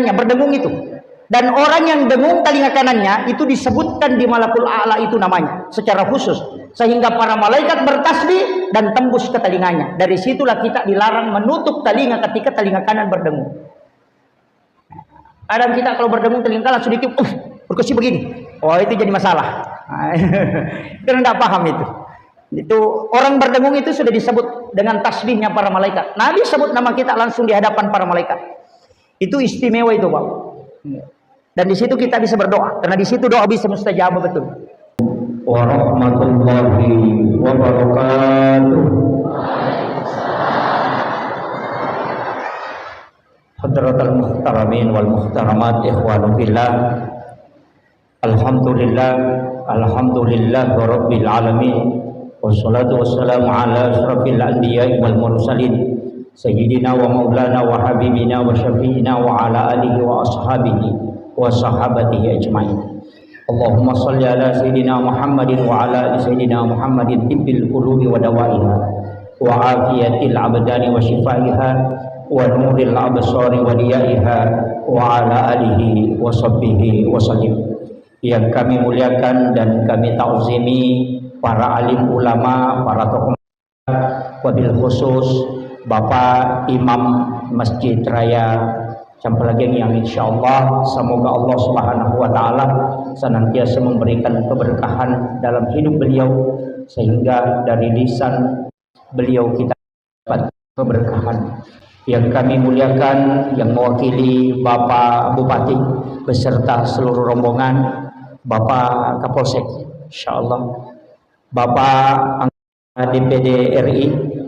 berdengung itu. Dan orang yang dengung telinga kanannya itu disebutkan di Malakul A'la itu namanya secara khusus, sehingga para malaikat bertasbih dan tembus ke telinganya. Dari situlah kita dilarang menutup telinga ketika telinga kanan berdengung. Kadang kita kalau berdengung telinga kanan langsung ditiup, berkesi begini. Oh, itu jadi masalah. Karena tidak paham itu. Itu orang berdengung itu sudah disebut dengan tasbihnya para malaikat. Nabi sebut nama kita langsung di hadapan para malaikat. Itu istimewa itu, Pak. Dan di situ kita bisa berdoa, karena di situ doa bisa mustajab betul. Warahmatullahi wabarakatuh. Hadratal muhtaramin wal muhtaramat, ikhwanu fillah. Alhamdulillah rabbil alamin. Wassalatu wassalamu ala asyrafil anbiya'i wal mursalin sayyidina wa maulana wa habibina wa syafi'ina wa ala alihi wa ashabihi wa sahabatihi ajma'in. Allahumma salli ala sayyidina Muhammadin wa ala ali sayyidina Muhammadin tibbil qulubi wa dawaiha wa afiyatil abdani wa shifaiha wa nuril absari wa diyaiha wa ala alihi wa sahbihi wa sallim. Yang kami muliakan dan kami ta'zimi para alim ulama, para tokoh, wabil khusus Bapak Imam Masjid Raya Campelageng yang insyaallah semoga Allah Subhanahu wa taala senantiasa memberikan keberkahan dalam hidup beliau, sehingga dari lisan beliau kita dapat keberkahan. Yang kami muliakan, yang mewakili Bapak Bupati beserta seluruh rombongan, Bapak Kapolsek insyaallah, Bapak anggota DPD RI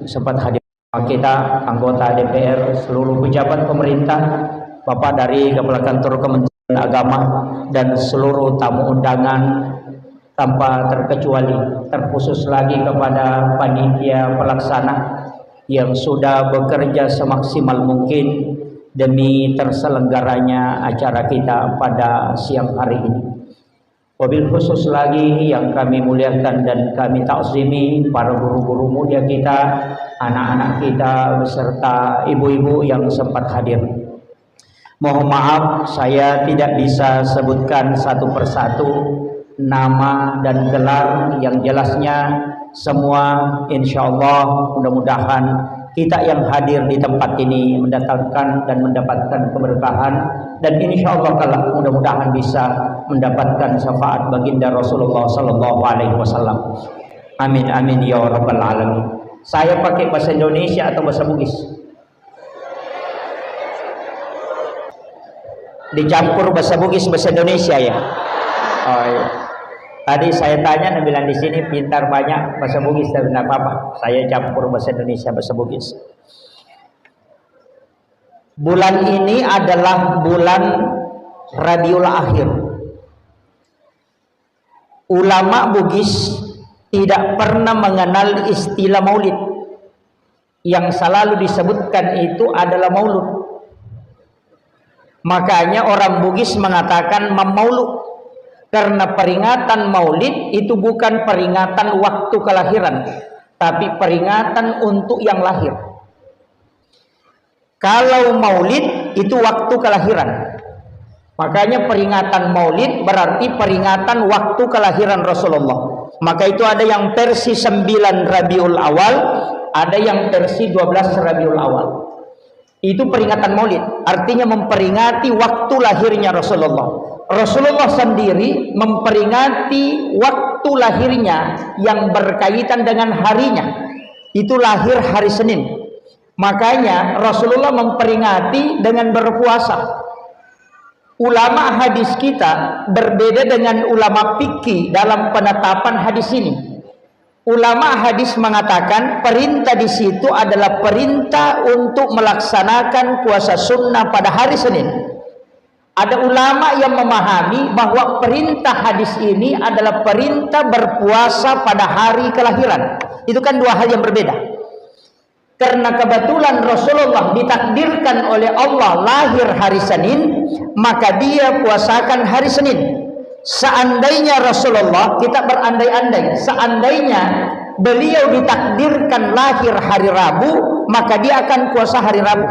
sempat hadir kita, anggota DPR, seluruh pejabat pemerintah, Bapak dari Kepala Kantor Kementerian Agama, dan seluruh tamu undangan tanpa terkecuali, terkhusus lagi kepada panitia pelaksana yang sudah bekerja semaksimal mungkin demi terselenggaranya acara kita pada siang hari ini. Wabil khusus lagi yang kami muliakan dan kami ta'zimi para guru-guru mulia kita, anak-anak kita beserta ibu-ibu yang sempat hadir. Mohon maaf saya tidak bisa sebutkan satu persatu nama dan gelar, yang jelasnya semua insyaallah mudah-mudahan kita yang hadir di tempat ini mendatangkan dan mendapatkan keberkahan, dan insyaallah kelak mudah-mudahan bisa mendapatkan syafaat baginda Rasulullah sallallahu alaihi wasallam. Amin amin ya rabbal alamin. Saya pakai bahasa Indonesia atau bahasa Bugis? Dicampur bahasa Bugis bahasa Indonesia ya. Oh iya. Tadi saya tanya, Anda bilang di sini pintar banyak bahasa Bugis, tapi tidak apa-apa. Saya campur bahasa Indonesia bahasa Bugis. Bulan ini adalah bulan Rabiul Akhir. Ulama Bugis tidak pernah mengenal istilah maulid. Yang selalu disebutkan itu adalah maulud. Makanya orang Bugis mengatakan memaulud. Karena peringatan maulid itu bukan peringatan waktu kelahiran, tapi peringatan untuk yang lahir. Kalau maulid itu waktu kelahiran, makanya peringatan maulid berarti peringatan waktu kelahiran Rasulullah. Maka itu ada yang versi 9 Rabiul Awal, ada yang versi 12 Rabiul Awal. Itu peringatan maulid, artinya memperingati waktu lahirnya Rasulullah. Rasulullah sendiri memperingati waktu lahirnya yang berkaitan dengan harinya. Itu lahir hari Senin. Makanya Rasulullah memperingati dengan berpuasa. Ulama hadis kita berbeda dengan ulama fikih dalam penetapan hadis ini. Ulama hadis mengatakan perintah di situ adalah perintah untuk melaksanakan puasa sunnah pada hari Senin. Ada ulama yang memahami bahwa perintah hadis ini adalah perintah berpuasa pada hari kelahiran. Itu kan dua hal yang berbeda. Karena kebetulan Rasulullah ditakdirkan oleh Allah lahir hari Senin, maka dia puasakan hari Senin. Seandainya Rasulullah, kita berandai-andai, seandainya beliau ditakdirkan lahir hari Rabu, maka dia akan puasa hari Rabu.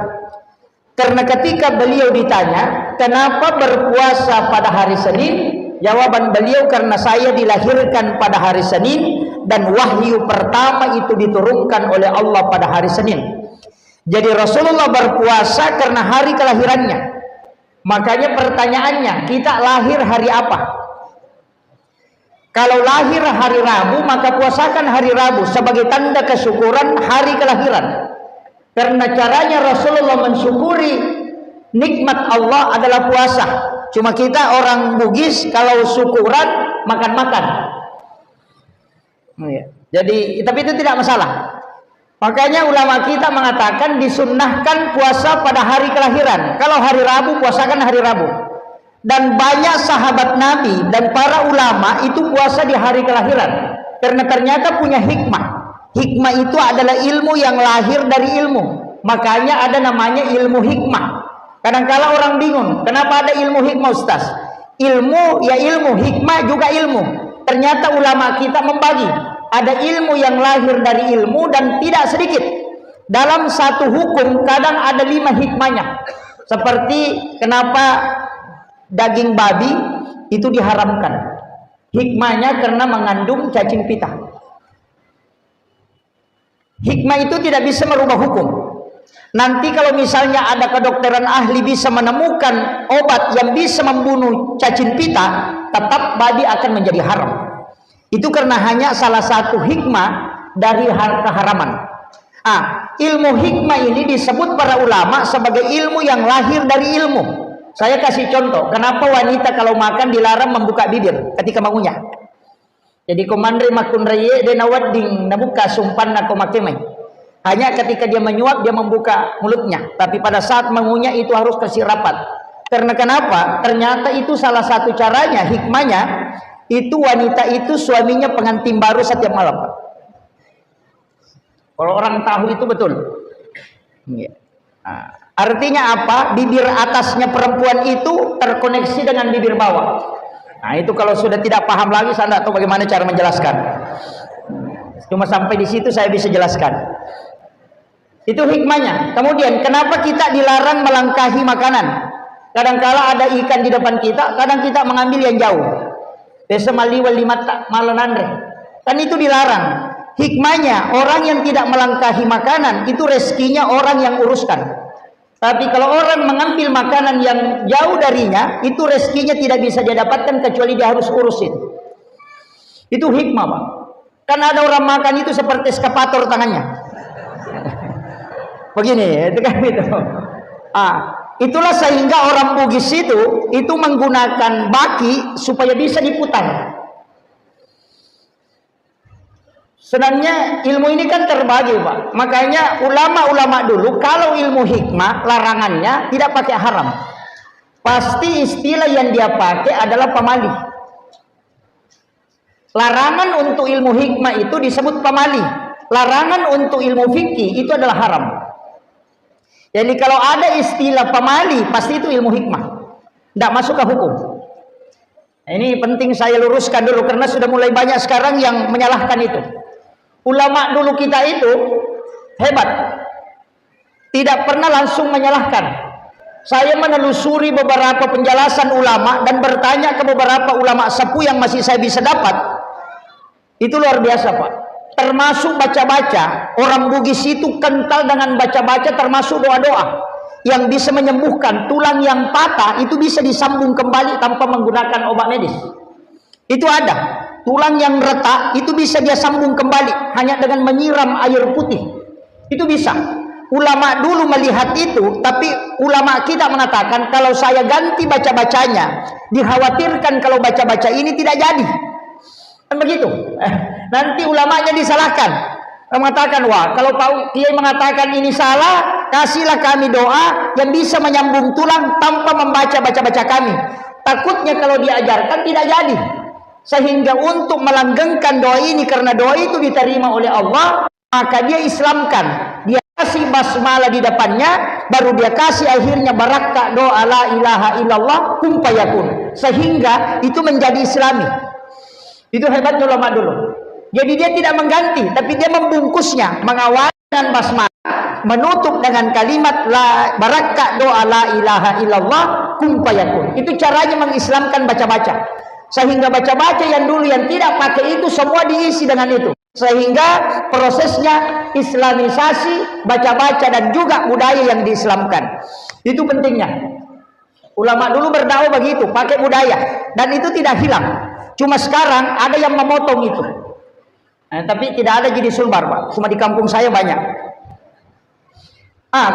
Karena ketika beliau ditanya, kenapa berpuasa pada hari Senin? Jawaban beliau, karena saya dilahirkan pada hari Senin dan wahyu pertama itu diturunkan oleh Allah pada hari Senin. Jadi Rasulullah berpuasa karena hari kelahirannya. Makanya pertanyaannya, kita lahir hari apa? Kalau lahir hari Rabu, maka puasakan hari Rabu sebagai tanda kesyukuran hari kelahiran. Karena caranya Rasulullah mensyukuri nikmat Allah adalah puasa. Cuma kita orang Bugis kalau syukuran makan-makan. Jadi tapi itu tidak masalah. Makanya ulama kita mengatakan disunnahkan puasa pada hari kelahiran. Kalau hari Rabu, puasakan hari Rabu. Dan banyak sahabat Nabi dan para ulama itu puasa di hari kelahiran. Karena ternyata punya hikmah. Hikmah itu adalah ilmu yang lahir dari ilmu. Makanya ada namanya ilmu hikmah. Kadang-kala orang bingung, kenapa ada ilmu hikmah, Ustaz? Ilmu ya ilmu, hikmah juga ilmu. Ternyata ulama kita membagi. Ada ilmu yang lahir dari ilmu dan tidak sedikit. Dalam satu hukum kadang ada 5 hikmahnya. Seperti kenapa daging babi itu diharamkan. Hikmahnya karena mengandung cacing pita. Hikmah itu tidak bisa merubah hukum. Nanti kalau misalnya ada kedokteran ahli bisa menemukan obat yang bisa membunuh cacing pita, tetap babi akan menjadi haram. Itu karena hanya salah satu hikmah dari keharaman. Ilmu hikmah ini disebut para ulama sebagai ilmu yang lahir dari ilmu. Saya kasih contoh, kenapa wanita kalau makan dilarang membuka bibir ketika mengunyah. Jadi komandre makun reye de nawadding nabuka sumpan na komakemai. Hanya ketika dia menyuap dia membuka mulutnya, tapi pada saat mengunyah itu harus kasih rapat. Karena kenapa? Ternyata itu salah satu caranya, hikmahnya itu wanita itu suaminya pengantin baru setiap malam. Kalau orang tahu itu betul. Artinya apa? Bibir atasnya perempuan itu terkoneksi dengan bibir bawah. Nah itu kalau sudah tidak paham lagi, saya tidak tahu bagaimana cara menjelaskan. Cuma sampai di situ saya bisa jelaskan. Itu hikmahnya. Kemudian kenapa kita dilarang melangkahi makanan? Kadangkala ada ikan di depan kita, kadang kita mengambil yang jauh. Desa mali wal limata malanandre. Kan itu dilarang. Hikmahnya orang yang tidak melangkahi makanan itu rezekinya orang yang uruskan. Tapi kalau orang mengambil makanan yang jauh darinya, itu rezekinya tidak bisa dia dapatkan kecuali dia harus urusin. Itu hikmah, Pak. Kan ada orang makan itu seperti eskapator tangannya. Begini, itu kan itu. Itulah sehingga orang Bugis itu menggunakan baki supaya bisa diputar. Sebenarnya ilmu ini kan terbagi, Pak. Makanya ulama-ulama dulu kalau ilmu hikmah larangannya tidak pakai haram. Pasti istilah yang dia pakai adalah pamalih. Larangan untuk ilmu hikmah itu disebut pamalih. Larangan untuk ilmu fikih itu adalah haram. Jadi kalau ada istilah pamalih pasti itu ilmu hikmah. Tidak masuk ke hukum. Nah, ini penting saya luruskan dulu karena sudah mulai banyak sekarang yang menyalahkan itu. Ulama dulu kita itu hebat, tidak pernah langsung menyalahkan. Saya menelusuri beberapa penjelasan ulama dan bertanya ke beberapa ulama sepuh yang masih saya bisa dapat. Itu luar biasa, Pak. Termasuk baca-baca. Orang Bugis itu kental dengan baca-baca, termasuk doa-doa yang bisa menyembuhkan. Tulang yang patah itu bisa disambung kembali tanpa menggunakan obat medis. Itu ada. Tulang yang retak itu bisa dia sambung kembali hanya dengan menyiram air putih. Itu bisa. Ulama dulu melihat itu, tapi ulama kita mengatakan kalau saya ganti baca-bacanya, dikhawatirkan kalau baca-baca ini tidak jadi. Kan begitu. Nanti ulamanya disalahkan. Mengatakan, wah kalau Pak Kiai mengatakan ini salah, kasihlah kami doa yang bisa menyambung tulang tanpa membaca baca-baca kami. Takutnya kalau diajarkan tidak jadi. Sehingga untuk melanggengkan doa ini, karena doa itu diterima oleh Allah, maka dia islamkan. Dia kasih basmalah di depannya, baru dia kasih akhirnya barakah doa la ilaha illallah kum fayakun. Sehingga itu menjadi islami. Itu hebatnya ulama dulu. Jadi dia tidak mengganti, tapi dia membungkusnya, mengawal dengan basmalah, menutup dengan kalimat la baraka doa la ilaha illallah kun fayakun. Itu caranya mengislamkan baca-baca. Sehingga baca-baca yang dulu yang tidak pakai itu semua diisi dengan itu. Sehingga prosesnya islamisasi baca-baca dan juga budaya yang diislamkan. Itu pentingnya. Ulama dulu berdakwah begitu, pakai budaya, dan itu tidak hilang. Cuma sekarang ada yang memotong itu. Tapi tidak ada jadi sulbar, Pak. Cuma di kampung saya banyak.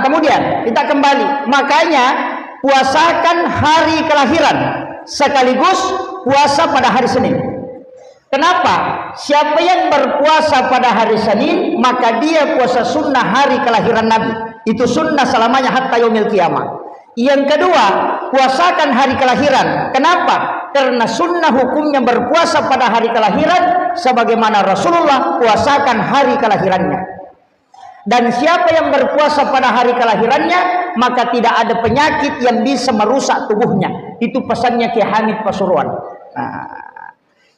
Kemudian kita kembali. Makanya puasakan hari kelahiran sekaligus puasa pada hari Senin. Kenapa? Siapa yang berpuasa pada hari Senin, maka dia puasa sunnah hari kelahiran Nabi. Itu sunnah selamanya hatta yaumil qiyamah. Yang kedua, puasakan hari kelahiran. Kenapa? Karena sunnah hukumnya berpuasa pada hari kelahiran sebagaimana Rasulullah puasakan hari kelahirannya. Dan siapa yang berpuasa pada hari kelahirannya, maka tidak ada penyakit yang bisa merusak tubuhnya. Itu pesannya Ki Hamid Pasuruan.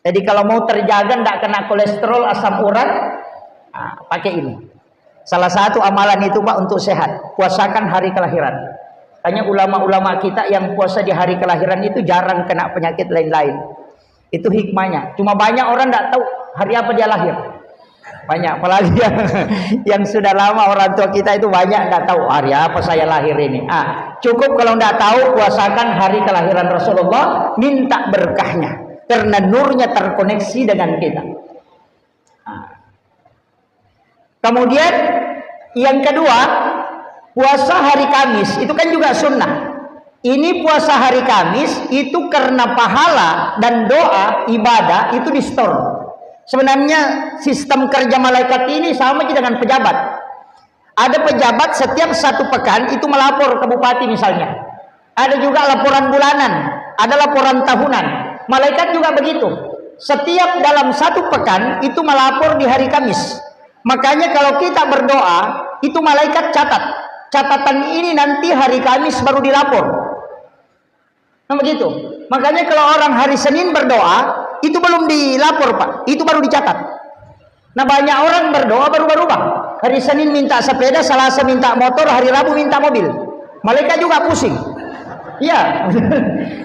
Jadi kalau mau terjaga tidak kena kolesterol, asam urat, pakai ini. Salah satu amalan itu, Pak, untuk sehat. Puasakan hari kelahiran. Hanya ulama-ulama kita yang puasa di hari kelahiran itu jarang kena penyakit lain-lain. Itu hikmahnya. Cuma banyak orang tidak tahu hari apa dia lahir. Banyak, apalagi yang sudah lama orang tua kita itu banyak tidak tahu hari apa saya lahir ini. Cukup kalau tidak tahu, puasakan hari kelahiran Rasulullah, minta berkahnya. Karena nurnya terkoneksi dengan kita. Kemudian yang kedua, puasa hari Kamis itu kan juga sunnah. Ini puasa hari Kamis itu karena pahala dan doa ibadah itu di store. Sebenarnya sistem kerja malaikat ini sama dengan pejabat. Ada pejabat setiap 1 pekan itu melapor ke bupati misalnya. Ada juga laporan bulanan, ada laporan tahunan. Malaikat juga begitu. Setiap dalam 1 pekan itu melapor di hari Kamis. Makanya kalau kita berdoa, itu malaikat catat. Catatan ini nanti hari Kamis baru dilapor. Begitu. Makanya kalau orang hari Senin berdoa, itu belum dilapor, Pak. Itu baru dicatat. Nah, banyak orang berdoa baru berubah. Hari Senin minta sepeda, Selasa minta motor, hari Rabu minta mobil. Malaikat juga pusing. Ya.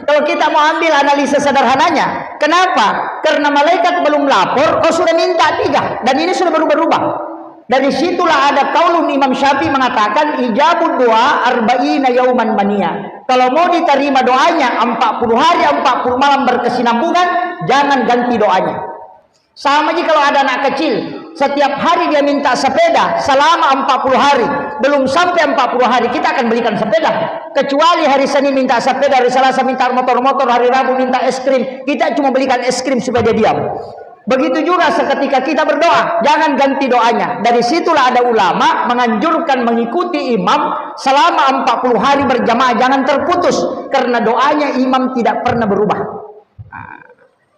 Kalau kita mau ambil analisa sederhananya, kenapa? Karena malaikat belum lapor, kau sudah minta 3, dan ini sudah baru berubah. Dari situlah ada kaulun Imam Syafi'i mengatakan ijabud doa arba'ina yauman mania. Kalau mau diterima doanya 40 hari 40 malam berkesinambungan, jangan ganti doanya. Sama aja kalau ada anak kecil, setiap hari dia minta sepeda selama 40 hari, belum sampai 40 hari kita akan belikan sepeda. Kecuali hari Senin minta sepeda, hari Selasa minta motor-motor, hari Rabu minta es krim, kita cuma belikan es krim supaya dia diam. Begitu juga seketika kita berdoa, jangan ganti doanya. Dari situlah ada ulama menganjurkan mengikuti imam selama 40 hari berjamaah, jangan terputus, karena doanya imam tidak pernah berubah.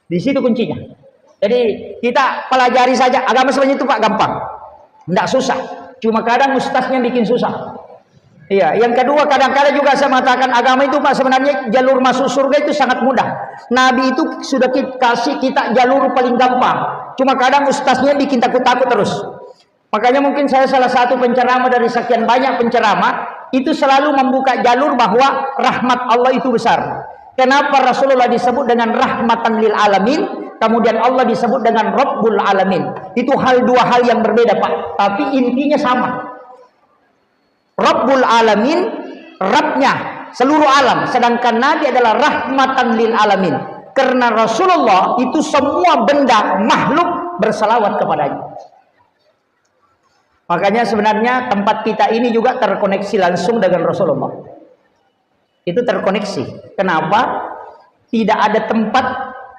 Di situ kuncinya. Jadi kita pelajari saja agama sebenarnya itu, Pak, gampang, tidak susah. Cuma kadang ustaznya bikin susah. Iya, yang kedua kadang-kadang juga saya mengatakan agama itu, Pak, sebenarnya jalur masuk surga itu sangat mudah. Nabi itu sudah kasih kita jalur paling gampang. Cuma kadang ustaznya bikin takut-takut terus. Makanya mungkin saya salah satu penceramah dari sekian banyak penceramah itu selalu membuka jalur bahwa rahmat Allah itu besar. Kenapa Rasulullah disebut dengan rahmatan lil alamin, kemudian Allah disebut dengan Rabbul alamin. Itu dua hal yang berbeda, Pak, tapi intinya sama. Rabbul alamin, Rabbnya seluruh alam, sedangkan Nabi adalah rahmatan lil alamin. Karena Rasulullah itu semua benda makhluk bersalawat kepadanya. Makanya sebenarnya tempat kita ini juga terkoneksi langsung dengan Rasulullah. Itu terkoneksi. Kenapa? Tidak ada tempat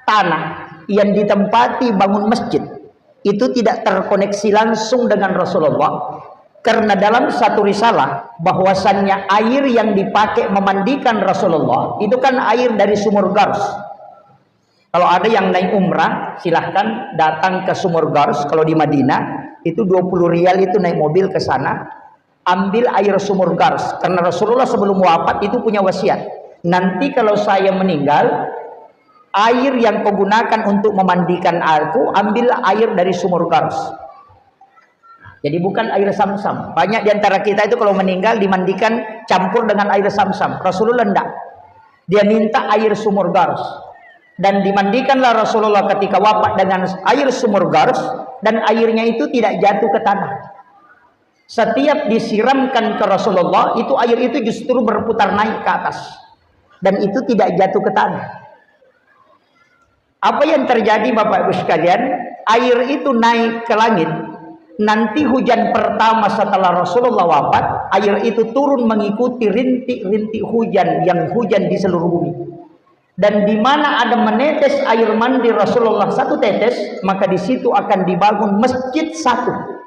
tanah yang ditempati bangun masjid itu tidak terkoneksi langsung dengan Rasulullah. Karena dalam satu risalah bahwasannya air yang dipakai memandikan Rasulullah itu kan air dari sumur Gars. Kalau ada yang naik umrah, silahkan datang ke sumur Gars. Kalau di Madinah itu 20 rial itu naik mobil ke sana, ambil air sumur Gars. Karena Rasulullah sebelum wafat itu punya wasiat, nanti kalau saya meninggal, air yang kau gunakan untuk memandikan aku, ambil air dari sumur Gars. Jadi bukan air Zam-Zam. Banyak di antara kita itu kalau meninggal dimandikan campur dengan air Zam-Zam. Rasulullah enggak. Dia minta air sumur Gars. Dan dimandikanlah Rasulullah ketika wafat dengan air sumur Gars. Dan airnya itu tidak jatuh ke tanah. Setiap disiramkan ke Rasulullah, itu air itu justru berputar naik ke atas. Dan itu tidak jatuh ke tanah. Apa yang terjadi Bapak Ibu sekalian? Air itu naik ke langit. Nanti hujan pertama setelah Rasulullah wafat, air itu turun mengikuti rintik-rintik hujan yang hujan di seluruh bumi. Dan di mana ada menetes air mandi Rasulullah satu tetes, maka di situ akan dibangun masjid satu.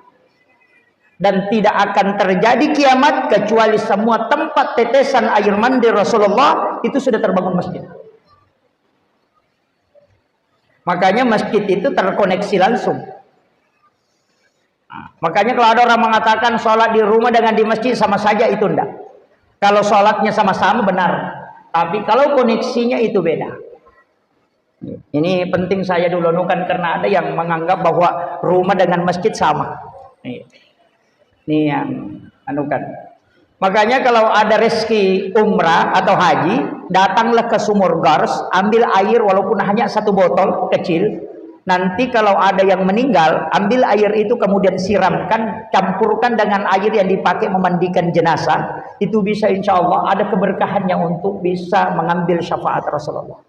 Dan tidak akan terjadi kiamat kecuali semua tempat tetesan air mandi Rasulullah itu sudah terbangun masjid. Makanya masjid itu terkoneksi langsung. Makanya kalau ada orang mengatakan sholat di rumah dengan di masjid sama saja, itu enggak. Kalau sholatnya sama-sama benar, tapi kalau koneksinya itu beda. Ini penting saya dulu anukan, karena ada yang menganggap bahwa rumah dengan masjid sama. Ini yang anukan. Makanya kalau ada rezeki umrah atau haji, datanglah ke sumur Gars, ambil air walaupun hanya satu botol kecil. Nanti kalau ada yang meninggal, ambil air itu kemudian siramkan, campurkan dengan air yang dipakai memandikan jenazah. Itu bisa insya Allah ada keberkahannya untuk bisa mengambil syafaat Rasulullah.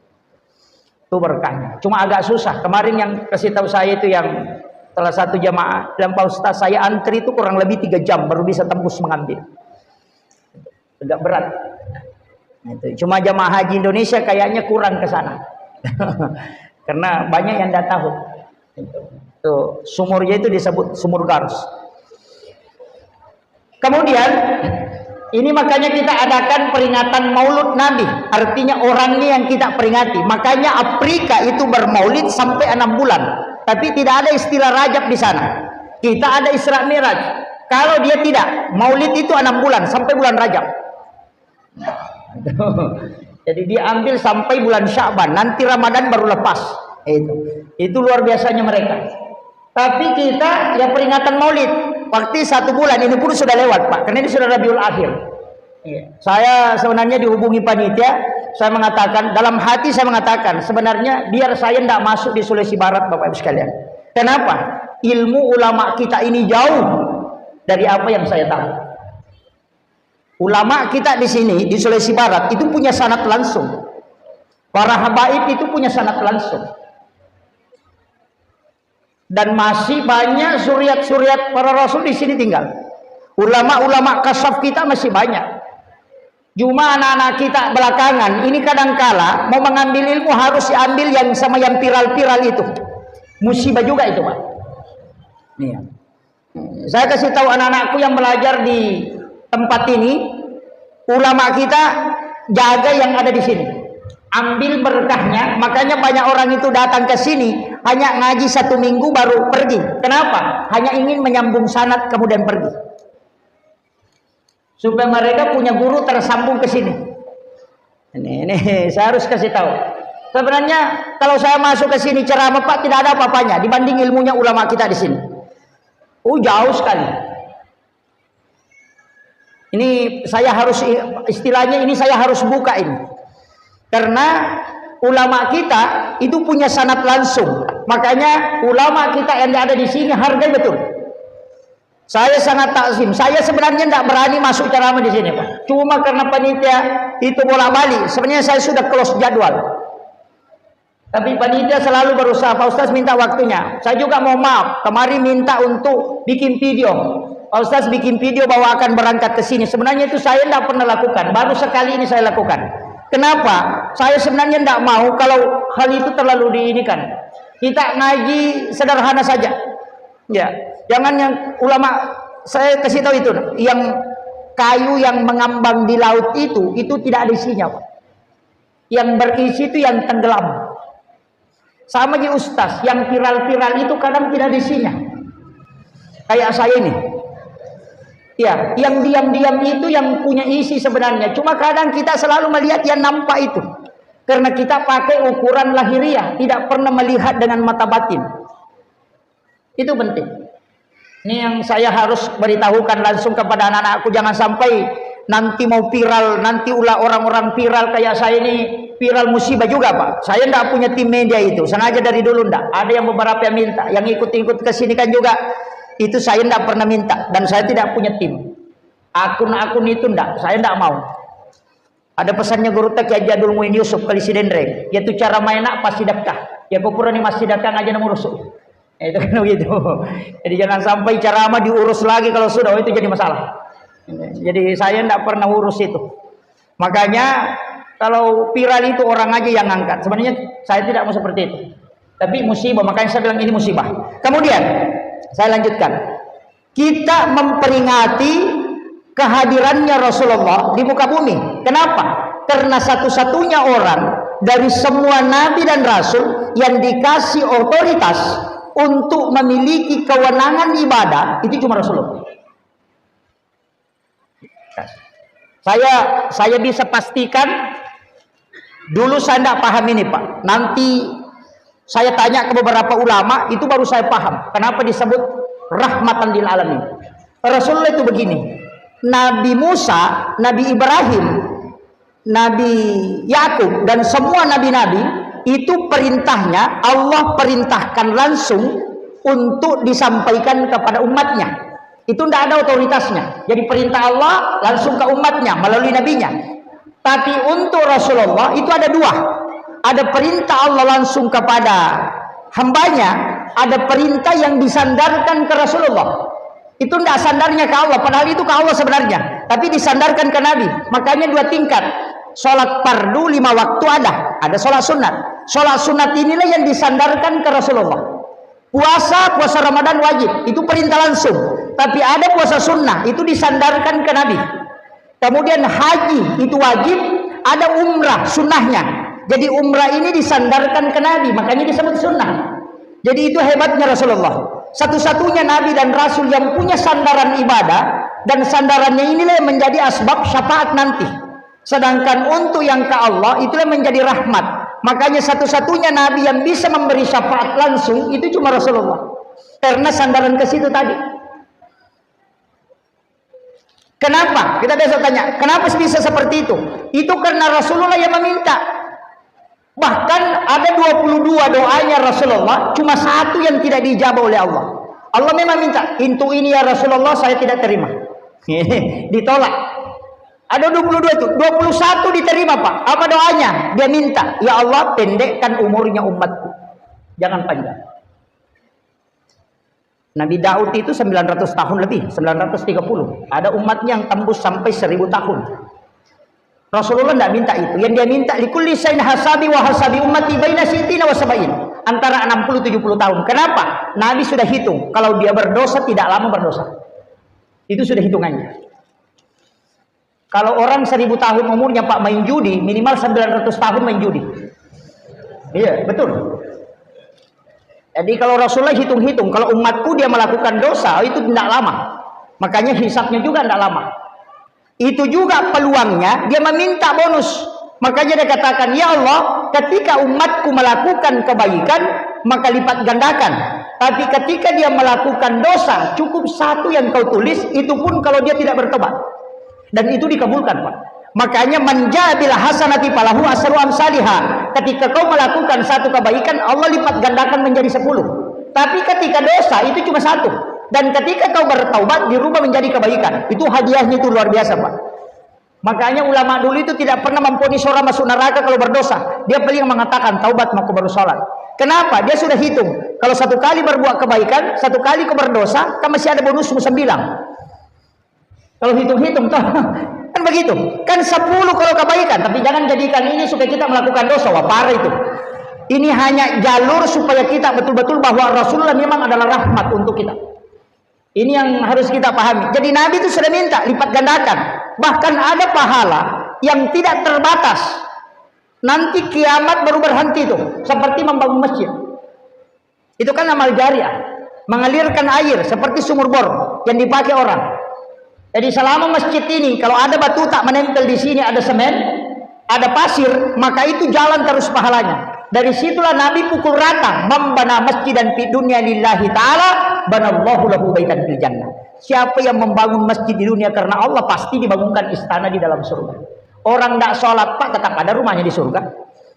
Itu berkahnya. Cuma agak susah. Kemarin yang kasih tahu saya itu yang salah satu jamaah, dan Pak Ustaz, saya antri itu kurang lebih 3 jam baru bisa tembus mengambil. Agak berat. Cuma jamaah haji Indonesia kayaknya kurang ke sana. Karena banyak yang tidak tahu. Tuh, sumurnya itu disebut sumur Gars. Kemudian ini makanya kita adakan peringatan Maulud Nabi. Artinya orangnya yang kita peringati. Makanya Afrika itu bermaulid sampai 6 bulan. Tapi tidak ada istilah Rajab di sana. Kita ada Isra Mi'raj. Kalau dia tidak, maulid itu 6 bulan sampai bulan Rajab. Jadi dia ambil sampai bulan Sya'ban, nanti Ramadan baru lepas. Itu luar biasanya mereka. Tapi kita ya peringatan Maulid, waktu 1 bulan ini pun sudah lewat Pak, karena ini sudah Rabiul Akhir. Saya sebenarnya dihubungi panitia, saya mengatakan dalam hati, saya mengatakan sebenarnya biar saya tidak masuk di Sulawesi Barat Bapak Ibu sekalian. Kenapa? Ilmu ulama kita ini jauh dari apa yang saya tahu. Ulama kita di sini di Sulawesi Barat itu punya sanad langsung. Para habaib itu punya sanad langsung. Dan masih banyak suriat-suriat para rasul di sini tinggal. Ulama-ulama kasaf kita masih banyak. Cuma anak-anak kita belakangan ini kadangkala mau mengambil ilmu harus diambil yang sama yang viral-viral itu. Musibah juga itu, Pak. Nih. Saya kasih tahu anak-anakku yang belajar di tempat ini, ulama kita jaga yang ada di sini, ambil berkahnya. Makanya banyak orang itu datang ke sini hanya ngaji 1 minggu baru pergi. Kenapa? Hanya ingin menyambung sanad kemudian pergi, supaya mereka punya guru tersambung ke sini. Ini saya harus kasih tahu. Sebenarnya kalau saya masuk ke sini ceramah Pak, tidak ada apa-apanya dibanding ilmunya ulama kita di sini. Jauh sekali. Ini saya harus, istilahnya ini saya harus buka ini. Karena ulama kita itu punya sanad langsung. Makanya ulama kita yang ada di sini hargai betul. Saya sangat takzim. Saya sebenarnya tidak berani masuk ceramah di sini, Pak. Cuma karena panitia itu bolak-balik. Sebenarnya saya sudah close jadwal. Tapi panitia selalu berusaha, Pak Ustaz minta waktunya. Saya juga mau maaf, kemarin minta untuk bikin video. Pak Ustaz bikin video bahwa akan berangkat ke sini. Sebenarnya itu saya tidak pernah lakukan. Baru sekali ini saya lakukan. Kenapa? Saya sebenarnya tidak mau kalau hal itu terlalu diinikan. Kita ngaji sederhana saja. Ya, jangan yang ulama, saya kasih tahu itu, yang kayu yang mengambang di laut itu tidak ada isinya, Pak. Yang berisi itu yang tenggelam. Sama aja ustaz, yang viral-viral itu kadang tidak ada isinya. Kayak saya ini. Ya, yang diam-diam itu yang punya isi sebenarnya. Cuma kadang kita selalu melihat yang nampak itu. Karena kita pakai ukuran lahiriah, tidak pernah melihat dengan mata batin. Itu penting. Ini yang saya harus beritahukan langsung kepada anak-anakku, jangan sampai nanti mau viral, nanti ulah orang-orang viral kayak saya ini viral musibah juga Pak. Saya tidak punya tim media itu, sengaja dari dulu tidak. Ada yang beberapa yang minta, yang ikut-ikut ke sini kan juga. Itu saya tidak pernah minta dan saya tidak punya tim. Akun-akun itu tidak, saya tidak mau. Ada pesannya guru tak Kiai Jadul Muin Yusuf kali Sidendreng, yaitu cara main nak pasti dakah. Ya kupura ni masih dakah aja nomor rusuk. Itu kan begitu. Jadi jangan sampai ceramah diurus lagi kalau sudah itu jadi masalah. Jadi saya tidak pernah urus itu. Makanya kalau viral itu orang aja yang angkat. Sebenarnya saya tidak mau seperti itu. Tapi musibah, makanya saya bilang ini musibah. Kemudian saya lanjutkan. Kita memperingati kehadirannya Rasulullah di muka bumi. Kenapa? Karena satu-satunya orang dari semua nabi dan rasul yang dikasih otoritas untuk memiliki kewenangan ibadah itu cuma Rasulullah. Saya bisa pastikan dulu saya tidak paham ini Pak. Nanti saya tanya ke beberapa ulama itu baru saya paham kenapa disebut rahmatan lil alamin. Rasulullah itu begini. Nabi Musa, Nabi Ibrahim, Nabi Yakub dan semua nabi-nabi itu perintahnya Allah perintahkan langsung untuk disampaikan kepada umatnya. Itu tidak ada otoritasnya. Jadi perintah Allah langsung ke umatnya melalui nabinya. Tapi untuk Rasulullah itu ada dua. Ada perintah Allah langsung kepada hambanya, ada perintah yang disandarkan ke Rasulullah. Itu tidak sandarnya ke Allah, padahal itu ke Allah sebenarnya, tapi disandarkan ke Nabi. Makanya dua tingkat. Sholat fardu 5 waktu ada sholat sunat. Sholat sunat inilah yang disandarkan ke Rasulullah. Puasa Ramadan wajib, itu perintah langsung. Tapi ada puasa sunnah, itu disandarkan ke Nabi. Kemudian haji itu wajib, ada umrah sunnahnya. Jadi umrah ini disandarkan ke Nabi, makanya disebut sunnah. Jadi itu hebatnya Rasulullah. Satu-satunya Nabi dan Rasul yang punya sandaran ibadah, dan sandarannya inilah yang menjadi asbab syafaat nanti. Sedangkan untuk yang ke Allah itulah menjadi rahmat. Makanya satu-satunya Nabi yang bisa memberi syafaat langsung itu cuma Rasulullah. Karena sandaran ke situ tadi. Kenapa? Kita besok tanya, kenapa bisa seperti itu? Itu karena Rasulullah yang meminta. Bahkan ada 22 doanya Rasulullah, cuma satu yang tidak dijawab oleh Allah. Allah memang minta, "Intu ini ya Rasulullah saya tidak terima." Ditolak. Ada 22 itu, 21 diterima Pak. Apa doanya? Dia minta, "Ya Allah, pendekkan umurnya umatku. Jangan panjang." Nabi Daud itu 900 tahun lebih, 930. Ada umatnya yang tembus sampai 1000 tahun. Rasulullah tidak minta itu. Yang dia minta, likulli sain hasabi wa hasabi ummati baina sitina wa sabain. Antara 60-70 tahun. Kenapa? Nabi sudah hitung. Kalau dia berdosa, tidak lama berdosa. Itu sudah hitungannya. Kalau orang 1000 tahun umurnya Pak main judi, minimal 900 tahun main judi. Iya, betul. Jadi kalau Rasulullah hitung-hitung, kalau umatku dia melakukan dosa, itu tidak lama. Makanya hisabnya juga tidak lama. Itu juga peluangnya, dia meminta bonus. Makanya dia katakan, "Ya Allah, ketika umatku melakukan kebaikan, maka lipat gandakan. Tapi ketika dia melakukan dosa, cukup satu yang kau tulis, itu pun kalau dia tidak bertobat." Dan itu dikabulkan Pak. Makanya manjabil hasanati falahu asru amsalihah. Ketika kau melakukan satu kebaikan, Allah lipat gandakan menjadi 10. Tapi ketika dosa itu cuma satu. Dan ketika kau bertaubat dirubah menjadi kebaikan. Itu hadiahnya itu luar biasa Pak. Makanya ulama dulu itu tidak pernah memvonis orang masuk neraka kalau berdosa. Dia paling mengatakan taubat maka baru sholat. Kenapa? Dia sudah hitung. Kalau satu kali berbuat kebaikan, satu kali kau berdosa, kan masih ada bonus 9. Kalau hitung-hitung kan begitu. Kan 10 kalau kebaikan, tapi jangan jadikan ini supaya kita melakukan dosa. Wah, parah itu. Ini hanya jalur supaya kita betul-betul bahwa Rasulullah memang adalah rahmat untuk kita. Ini yang harus kita pahami. Jadi Nabi itu sudah minta lipat gandakan. Bahkan ada pahala yang tidak terbatas. Nanti kiamat baru berhenti itu, seperti membangun masjid. Itu kan amal jariah, mengalirkan air seperti sumur bor yang dipakai orang. Jadi selama masjid ini kalau ada batu tak menempel di sini, ada semen, ada pasir, maka itu jalan terus pahalanya. Dari situlah Nabi pukul rata, man bana masjidan fi dunya lillahi ta'ala banallahu lahu baitan fil jannah. Siapa yang membangun masjid di dunia karena Allah, pasti dibangunkan istana di dalam surga. Orang tidak sholat Pak, tetap ada rumahnya di surga.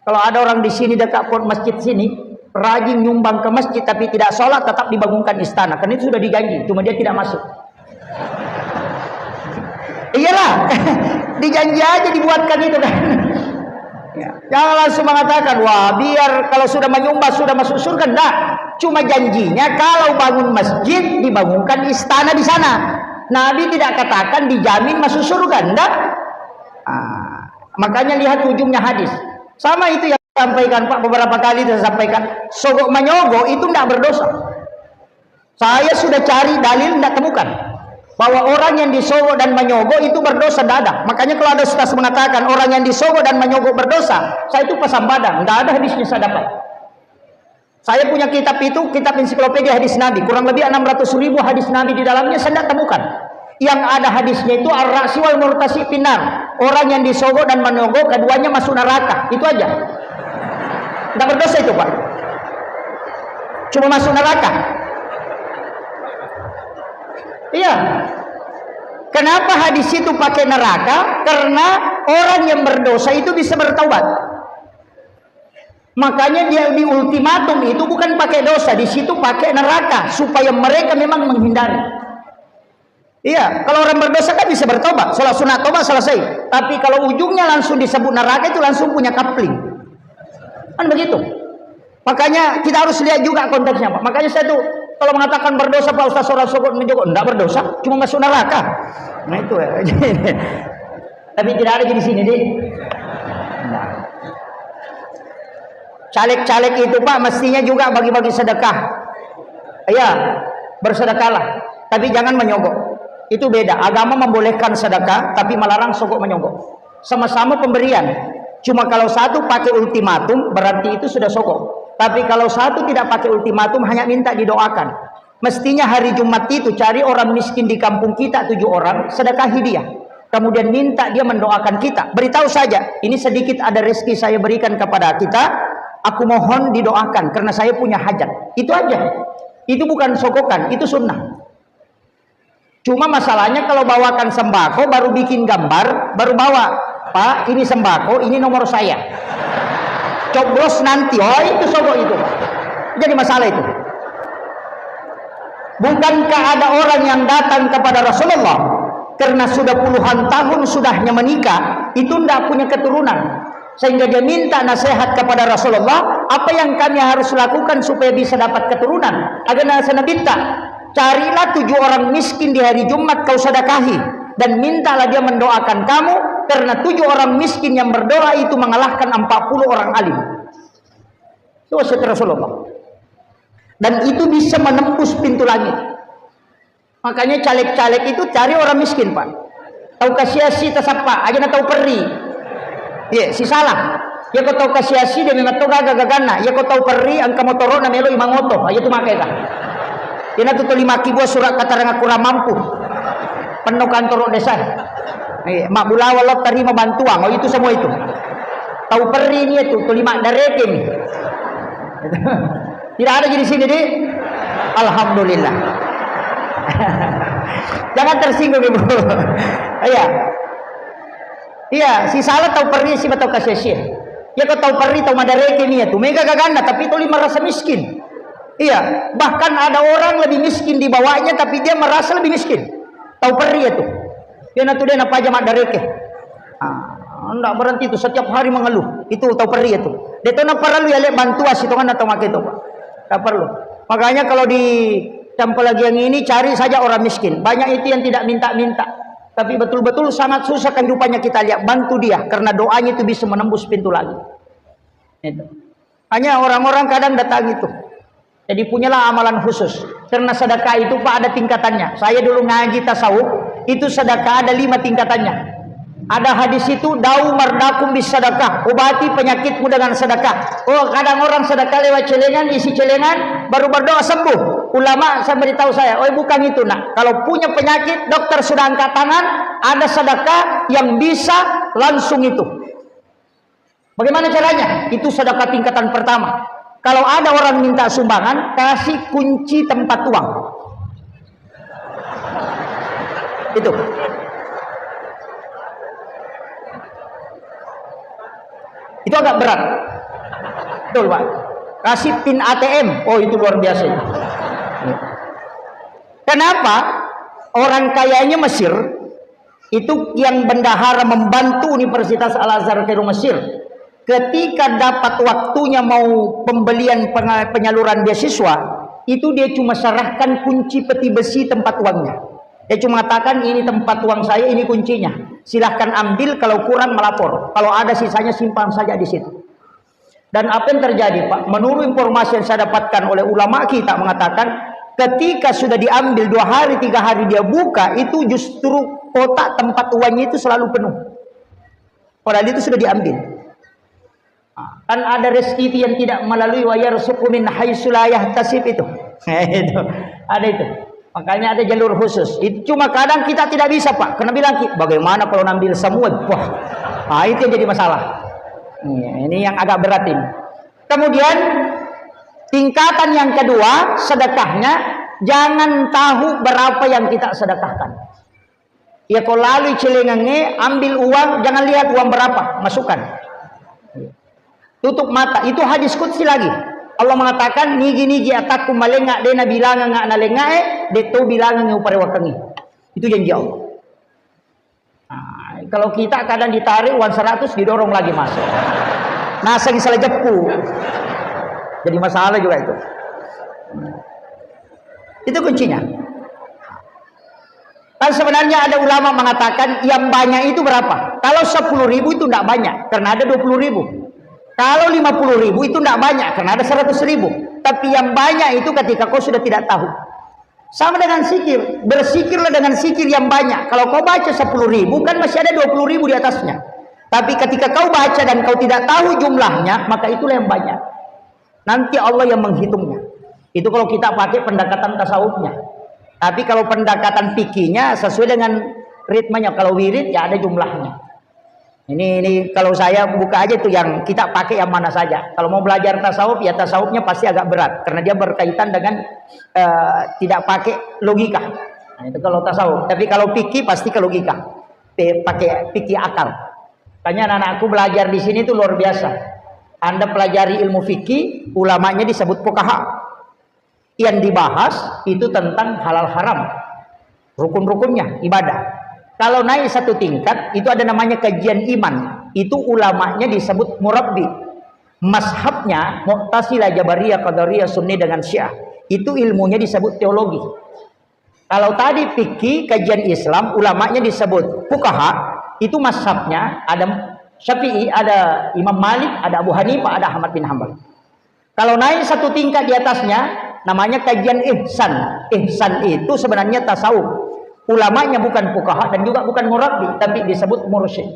Kalau ada orang di sini dekat pun masjid sini, rajin nyumbang ke masjid tapi tidak sholat, tetap dibangunkan istana. Karena itu sudah dijanji, cuma dia tidak masuk. Iyalah, dijanji aja dibuatkan itu kan. Ya. Jangan langsung mengatakan, wah biar kalau sudah menyumbang sudah masuk surga. Enggak, cuma janjinya kalau bangun masjid dibangunkan istana di sana. Nabi tidak katakan dijamin masuk surga, enggak. Makanya lihat ujungnya hadis. Sama itu yang saya sampaikan Pak, beberapa kali saya sampaikan, sogok menyogok itu enggak berdosa. Saya sudah cari dalil enggak temukan bahwa orang yang disogok dan menyogok itu berdosa, tidak ada. Makanya kalau ada ustaz mengatakan orang yang disogok dan menyogok berdosa, saya itu pasang badan, tidak ada hadisnya saya dapat. Saya punya kitab itu, kitab ensiklopedia hadis Nabi, kurang lebih 600.000 hadis Nabi di dalamnya, saya tidak temukan. Yang ada hadisnya itu ar-ra'si wal murtasi finnar, orang yang disogok dan menyogok keduanya masuk neraka, itu aja. Tidak berdosa itu Pak, cuma masuk neraka. Iya. Kenapa hadis itu pakai neraka? Karena orang yang berdosa itu bisa bertaubat. Makanya dia di ultimatum itu bukan pakai dosa, di situ pakai neraka supaya mereka memang menghindari. Iya, kalau orang berdosa kan bisa bertobat, sholat sunat tobat selesai. Tapi kalau ujungnya langsung disebut neraka itu langsung punya kapling. Kan begitu. Makanya kita harus lihat juga konteksnya Pak. Makanya saya tuh kalau mengatakan berdosa Pak Ustaz orang sogok menjogok, enggak berdosa, cuma masuk neraka. Nah itu ya. Tapi tidak ada di sini deh. Nah. Caleg-caleg itu Pak mestinya juga bagi-bagi sedekah. Iya, bersedekahlah, tapi jangan menyogok. Itu beda. Agama membolehkan sedekah, tapi melarang sogok menyogok. Sama-sama pemberian. Cuma kalau satu pakai ultimatum, berarti itu sudah sogok. Tapi kalau satu tidak pakai ultimatum, hanya minta didoakan. Mestinya hari Jumat itu cari orang miskin di kampung kita 7 orang, sedekahi dia. Kemudian minta dia mendoakan kita. Beritahu saja, ini sedikit ada rezeki saya berikan kepada kita. Aku mohon didoakan karena saya punya hajat. Itu aja. Itu bukan sogokan, itu sunnah. Cuma masalahnya kalau bawakan sembako, baru bikin gambar, baru bawa. Pak, ini sembako, ini nomor saya. Coblos nanti, oh itu sogok itu. Jadi masalah itu. Bukankah ada orang yang datang kepada Rasulullah karena sudah puluhan tahun sudahnya menikah, itu tidak punya keturunan, sehingga dia minta nasihat kepada Rasulullah, apa yang kami harus lakukan supaya bisa dapat keturunan? Agar nasihat minta, carilah 7 orang miskin di hari Jumat kau sedekahi, dan mintalah dia mendoakan kamu, karena 7 orang miskin yang berdoa itu mengalahkan 40 orang alim. Itu wasiat Rasulullah. Dan itu bisa menembus pintu langit. Makanya caleg-caleg itu cari orang miskin Pak. Tahu kasiasi tasapa, aja na tahu perri. Ya, si salah. Ya kau tahu kasiasi dia memang tahu gagagana. Ya kau tahu perri angka motoro na melo imangoto. Aja tu makai kah. Ya na tu 5 kibo surat katarang kurang mampu. Penuh kantor desa. Mak bula walau terima bantuan, oh itu semua itu. Tahu perri ini itu, kelima dareke nih. Tidak ada di sini deh. Alhamdulillah. Jangan tersinggung ibu. Iya. Iya, si salah tahu perri si tahu kasih. Ya kau tahu perri tahu madareke nih itu. Mega gaganda tapi itu merasa miskin. Iya, bahkan ada orang lebih miskin di bawahnya tapi dia merasa lebih miskin. Tahu perri itu. Dia nanti dia apa aja mak dareke. Enggak berhenti itu setiap hari mengeluh. Itu tahu perri itu. Dia tahu nak perlu ya lihat bantuan situ kan atau mak itu Pak. Tak perlu. Makanya kalau di campur lagi yang ini cari saja orang miskin. Banyak itu yang tidak minta-minta. Tapi betul-betul sangat susah kehidupannya kita lihat. Bantu dia karena doanya itu bisa menembus pintu lagi. Itu. Hanya orang-orang kadang datang itu. Jadi punyalah amalan khusus. Karena sedekah itu Pak ada tingkatannya. Saya dulu ngaji tasawuf, itu sedekah ada 5 tingkatannya. Ada hadis itu, dau mardakum bis sedekah, obati penyakitmu dengan sedekah. Oh, kadang orang sedekah lewat celengan, isi celengan, baru berdoa sembuh. Ulama saya beritahu saya, oh bukan itu nak. Kalau punya penyakit, dokter sudah angkat tangan, ada sedekah yang bisa langsung itu. Bagaimana caranya? Itu sedekah tingkatan pertama. Kalau ada orang minta sumbangan, kasih kunci tempat uang. Itu. Itu agak berat. Betul, Pak. Kasih PIN ATM. Oh, itu luar biasa. Kenapa? Orang kayanya Mesir itu yang bendahara membantu Universitas Al-Azhar Kairo Mesir. Ketika dapat waktunya mau pembelian penyaluran beasiswa, itu dia cuma serahkan kunci peti besi tempat uangnya. Dia cuma katakan, ini tempat uang saya, ini kuncinya. Silahkan ambil, kalau kurang melapor. Kalau ada sisanya simpan saja di situ. Dan apa yang terjadi, Pak? Menurut informasi yang saya dapatkan oleh ulama kita mengatakan, ketika sudah diambil 2 hari, 3 hari dia buka, itu justru kotak tempat uangnya itu selalu penuh. Padahal itu sudah diambil. Kan ada rezeki itu yang tidak melalui wa yarzuqu min haitsu la yahtasib itu. Itu. Ada itu. Makanya ada jalur khusus. Itu cuma kadang kita tidak bisa, Pak. Karena bilang, bagaimana kalau ngambil semua? Wah, nah, itu yang jadi masalah. Ini yang agak berat ini. Kemudian tingkatan yang kedua, sedekahnya jangan tahu berapa yang kita sedekahkan. Ya kalau lalu celengannya ambil uang, jangan lihat uang berapa, masukkan. Tutup mata. Itu hadis qudsi lagi. Allah mengatakan, nigi-nigi ataku malengak dena bilangan ngak nalengae deto bilangan ngupare wakangi. Itu janji Allah. Nah, kalau kita kadang ditarik uang 100 didorong lagi masuk. Naseng salah jepu. Jadi masalah juga itu. Itu kuncinya. Kan sebenarnya ada ulama mengatakan yang banyak itu berapa? Kalau 10.000 itu tidak banyak karena ada 20.000. Kalau 50.000 itu tidak banyak karena ada 100.000. Tapi yang banyak itu ketika kau sudah tidak tahu. Sama dengan zikir. Berzikirlah dengan zikir yang banyak. Kalau kau baca 10.000 kan masih ada 20.000 di atasnya. Tapi ketika kau baca dan kau tidak tahu jumlahnya, maka itulah yang banyak. Nanti Allah yang menghitungnya. Itu kalau kita pakai pendekatan tasawufnya. Tapi kalau pendekatan fikihnya sesuai dengan ritmenya. Kalau wirid ya ada jumlahnya. Ini kalau saya buka aja tuh yang kita pakai yang mana saja. Kalau mau belajar tasawuf ya tasawufnya pasti agak berat karena dia berkaitan dengan tidak pakai logika. Nah, itu kalau tasawuf. Tapi kalau fikih pasti ke logika. Pakai fikih akal. Makanya anak-anakku belajar di sini itu luar biasa. Anda pelajari ilmu fikih, ulamanya disebut fuqaha. Yang dibahas itu tentang halal haram. Rukun-rukunnya ibadah. Kalau naik satu tingkat, itu ada namanya kajian iman. Itu ulamanya disebut murabbi. Mazhabnya, Mu'tazilah, Jabariyah, Qadariyah, Sunni dengan Syiah. Itu ilmunya disebut teologi. Kalau tadi fikih, kajian Islam, ulamanya disebut fuqaha. Itu mazhabnya, ada Syafi'i, ada Imam Malik, ada Abu Hanifah, ada Ahmad bin Hanbal. Kalau naik satu tingkat di atasnya, namanya kajian ihsan. Ihsan itu sebenarnya tasawuf. Ulamanya bukan fuqaha dan juga bukan murabbi, tapi disebut mursyid.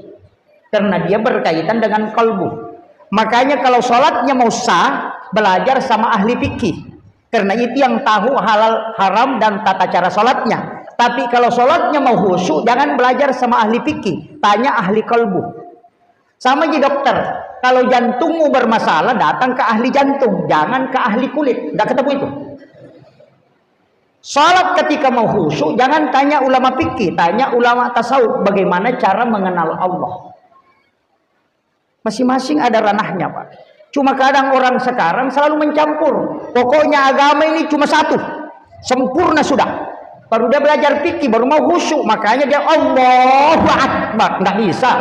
Karena dia berkaitan dengan kalbu. Makanya kalau sholatnya mau sah, belajar sama ahli fikih. Karena itu yang tahu halal, haram dan tata cara sholatnya. Tapi kalau sholatnya mau khusyuk, jangan belajar sama ahli fikih. Tanya ahli kalbu. Sama di dokter. Kalau jantungmu bermasalah, datang ke ahli jantung. Jangan ke ahli kulit. Tidak ketemu itu. Salat ketika mau khusyuk jangan tanya ulama fikih, tanya ulama tasawuf bagaimana cara mengenal Allah. Masing-masing ada ranahnya, Pak. Cuma kadang orang sekarang selalu mencampur. Pokoknya agama ini cuma satu, sempurna sudah. Baru dia belajar fikih, baru mau khusyuk, makanya dia Allahu Akbar. Nggak bisa.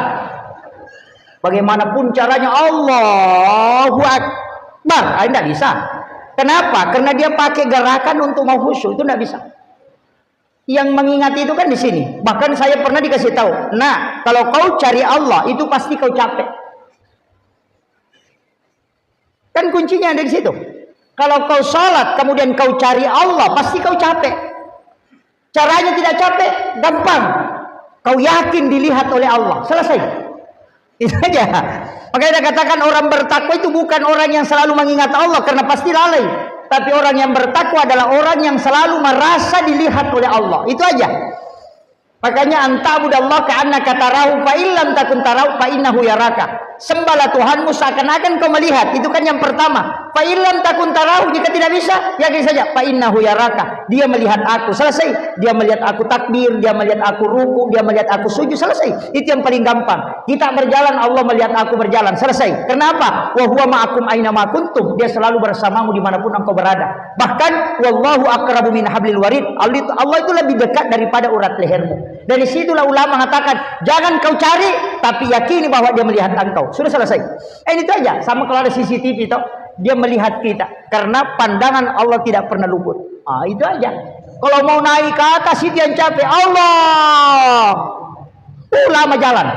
Bagaimanapun caranya Allahu Akbar, nggak bisa. Kenapa? Karena dia pakai gerakan untuk mau khusyuk, itu tidak bisa. Yang mengingati itu kan di sini. Bahkan saya pernah dikasih tahu. Nah, kalau kau cari Allah, itu pasti kau capek. Kan kuncinya ada di situ. Kalau kau sholat, kemudian kau cari Allah, pasti kau capek. Caranya tidak capek, gampang. Kau yakin dilihat oleh Allah, selesai. Itu saja. Makanya katakan orang bertakwa itu bukan orang yang selalu mengingat Allah karena pasti lalai. Tapi orang yang bertakwa adalah orang yang selalu merasa dilihat oleh Allah. Itu aja. Makanya anta'budallaha ka'annaka tarahu fa illam takun tarahu fa innahu yaraka. sembahlah Tuhanmu seakan-akan kau melihat. Itu kan yang pertama. Fa illam takun tarahu, jika tidak bisa, yakin saja fa innahu yaraka. Dia melihat aku. Selesai. Dia melihat aku takbir, dia melihat aku ruku, dia melihat aku sujud. Selesai. Itu yang paling gampang. Kita berjalan, Allah melihat aku berjalan. Selesai. Kenapa? Wa huwa ma'akum aina ma kuntum. Dia selalu bersamamu dimanapun engkau berada. Bahkan wallahu aqrabu min hablil warid. Allah itu lebih dekat daripada urat lehermu. Dari situlah ulama mengatakan, jangan kau cari, tapi yakini bahwa dia melihat engkau. Sudah selesai. Itu aja. Sama kalau ada CCTV toh, dia melihat kita. Karena pandangan Allah tidak pernah luput. Itu aja. Kalau mau naik ke atas itu yang capek. Allah. Ulama jalan.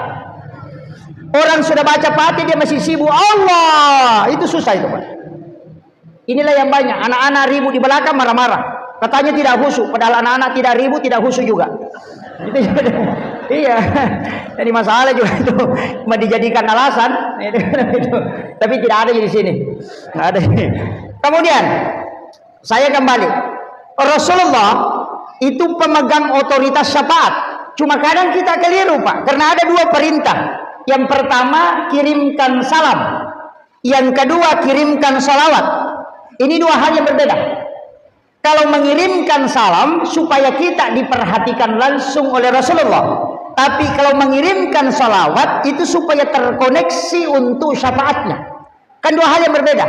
Orang sudah baca Fatihah dia masih sibuk. Allah. Itu susah itu, Pak. Inilah yang banyak. Anak-anak ribut di belakang marah-marah. Katanya tidak khusyuk, padahal anak-anak tidak ribut, tidak khusyuk juga. Iya, jadi masalah juga itu cuma dijadikan alasan. Tapi tidak ada di sini. Nggak ada. Kemudian saya kembali. Rasulullah itu pemegang otoritas syafaat. Cuma kadang kita keliru, Pak, karena ada dua perintah. Yang pertama kirimkan salam, yang kedua kirimkan salawat. Ini dua hal yang berbeda. Kalau mengirimkan salam supaya kita diperhatikan langsung oleh Rasulullah. Tapi kalau mengirimkan salawat itu supaya terkoneksi untuk syafaatnya. Kan dua hal yang berbeda.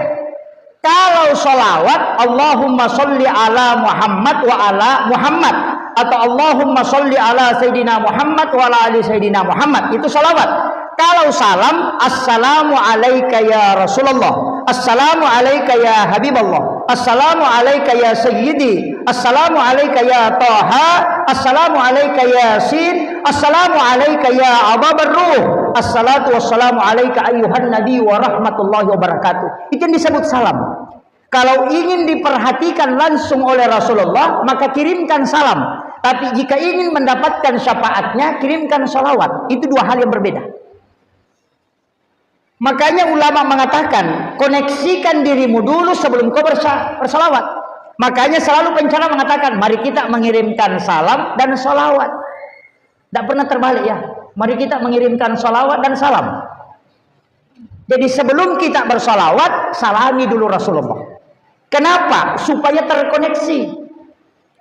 Kalau salawat Allahumma sholli ala Muhammad wa ala Muhammad, atau Allahumma sholli ala Sayyidina Muhammad wa ala ali Sayyidina Muhammad, itu salawat. Kalau salam, assalamu alayka ya Rasulullah, assalamu alayka ya Habiballah, assalamu alayka ya Sayyidi, assalamu alayka ya Taha, assalamu alayka ya Yasin, assalamu alayka ya Ababar Ruh, assalatu wassalamu alayka ayyuhan nabi wa rahmatullahi wa barakatuh. Itu yang disebut salam. Kalau ingin diperhatikan langsung oleh Rasulullah, maka kirimkan salam. Tapi jika ingin mendapatkan syafaatnya, kirimkan salawat. Itu dua hal yang berbeda. Makanya ulama mengatakan, koneksikan dirimu dulu sebelum kau bersalawat. Makanya selalu pencara mengatakan, mari kita mengirimkan salam dan salawat. Tidak pernah terbalik ya. Mari kita mengirimkan salawat dan salam. Jadi sebelum kita bersalawat, salami dulu Rasulullah. Kenapa? Supaya terkoneksi.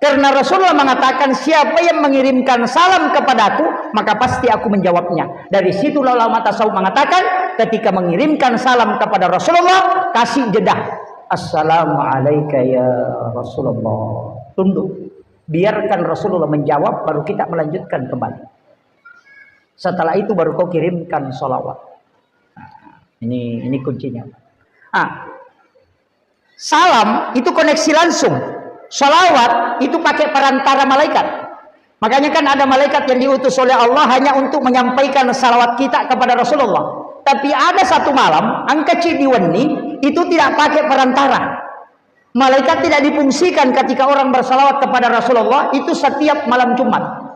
Karena Rasulullah mengatakan, siapa yang mengirimkan salam kepadaku, maka pasti aku menjawabnya. Dari situlah ulama tasawuf mengatakan, ketika mengirimkan salam kepada Rasulullah, kasih jedah. Assalamualaikum ya Rasulullah. Tunduk. Biarkan Rasulullah menjawab, baru kita melanjutkan kembali. Setelah itu baru kau kirimkan salawat. Ini kuncinya. Salam itu koneksi langsung. Salawat itu pakai perantara malaikat. Makanya kan ada malaikat yang diutus oleh Allah hanya untuk menyampaikan salawat kita kepada Rasulullah. Tapi ada satu malam, angka Cidiwani itu tidak pakai perantara. Malaikat tidak difungsikan ketika orang bersalawat kepada Rasulullah, itu setiap malam Jumat.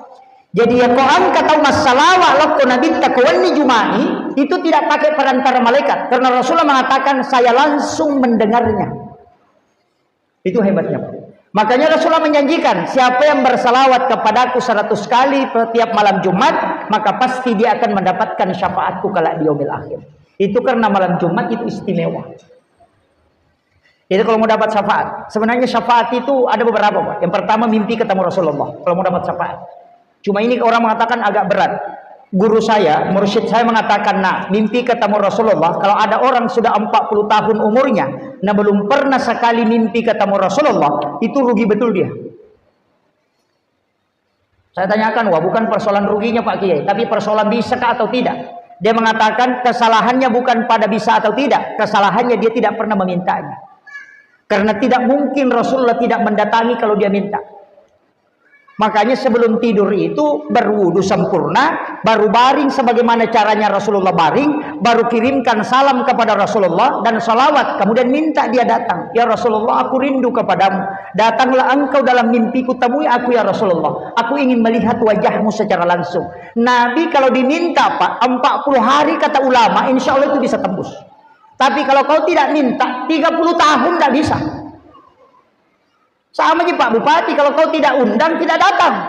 Jadi ya kau angkat tahu masalah waktu Nabi takwani Jumai itu tidak pakai perantara malaikat. Karena Rasulullah mengatakan saya langsung mendengarnya. Itu hebatnya, Pak. Makanya Rasulullah menjanjikan, siapa yang bersalawat kepadaku 100 kali setiap malam Jumat, maka pasti dia akan mendapatkan syafaatku kala di yaumil akhir. Itu karena malam Jumat itu istimewa. Jadi kalau mau dapat syafaat, sebenarnya syafaat itu ada beberapa, Pak. Yang pertama mimpi ketemu Rasulullah, kalau mau dapat syafaat. Cuma ini orang mengatakan agak berat. Guru saya, mursyid saya mengatakan, nah mimpi ketemu Rasulullah, kalau ada orang sudah 40 tahun umurnya, nah belum pernah sekali mimpi ketemu Rasulullah, itu rugi betul dia. Saya tanyakan, wah bukan persoalan ruginya Pak Kiai, tapi persoalan bisa atau tidak. Dia mengatakan kesalahannya bukan pada bisa atau tidak, kesalahannya dia tidak pernah memintanya. Karena tidak mungkin Rasulullah tidak mendatangi kalau dia minta. Makanya sebelum tidur itu berwudu sempurna, baru baring sebagaimana caranya Rasulullah baring, baru kirimkan salam kepada Rasulullah dan salawat, kemudian minta dia datang. Ya Rasulullah, aku rindu kepadamu. Datanglah engkau dalam mimpiku, temui aku ya Rasulullah. Aku ingin melihat wajahmu secara langsung. Nabi kalau diminta Pak, 40 hari kata ulama, insya Allah itu bisa tembus. Tapi kalau kau tidak minta, 30 tahun tidak bisa. Sama aja Pak Bupati, kalau kau tidak undang, tidak datang.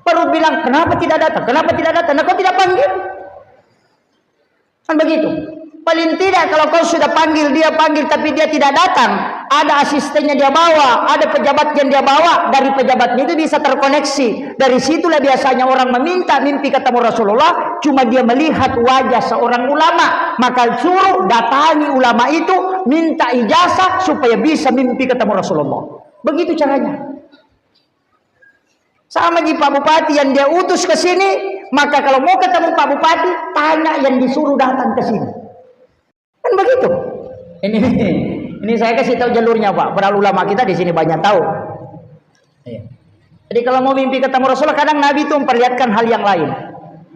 Perlu bilang, kenapa tidak datang? Kenapa tidak datang? Nah, kau tidak panggil. Kan begitu. Paling tidak kalau kau sudah panggil tapi dia tidak datang, ada asistennya dia bawa, ada pejabat yang dia bawa, dari pejabatnya itu bisa terkoneksi. Dari situlah biasanya orang meminta mimpi ketemu Rasulullah, cuma dia melihat wajah seorang ulama, maka suruh datangi ulama itu, minta ijazah supaya bisa mimpi ketemu Rasulullah. Begitu caranya. Sama di Pak Bupati yang dia utus ke sini, maka kalau mau ketemu Pak Bupati, tanya yang disuruh datang ke sini. Kan begitu. Ini saya kasih tahu jalurnya, Pak. Padahal ulama kita di sini banyak tahu. Jadi kalau mau mimpi ketemu Rasulullah, kadang Nabi itu memperlihatkan hal yang lain.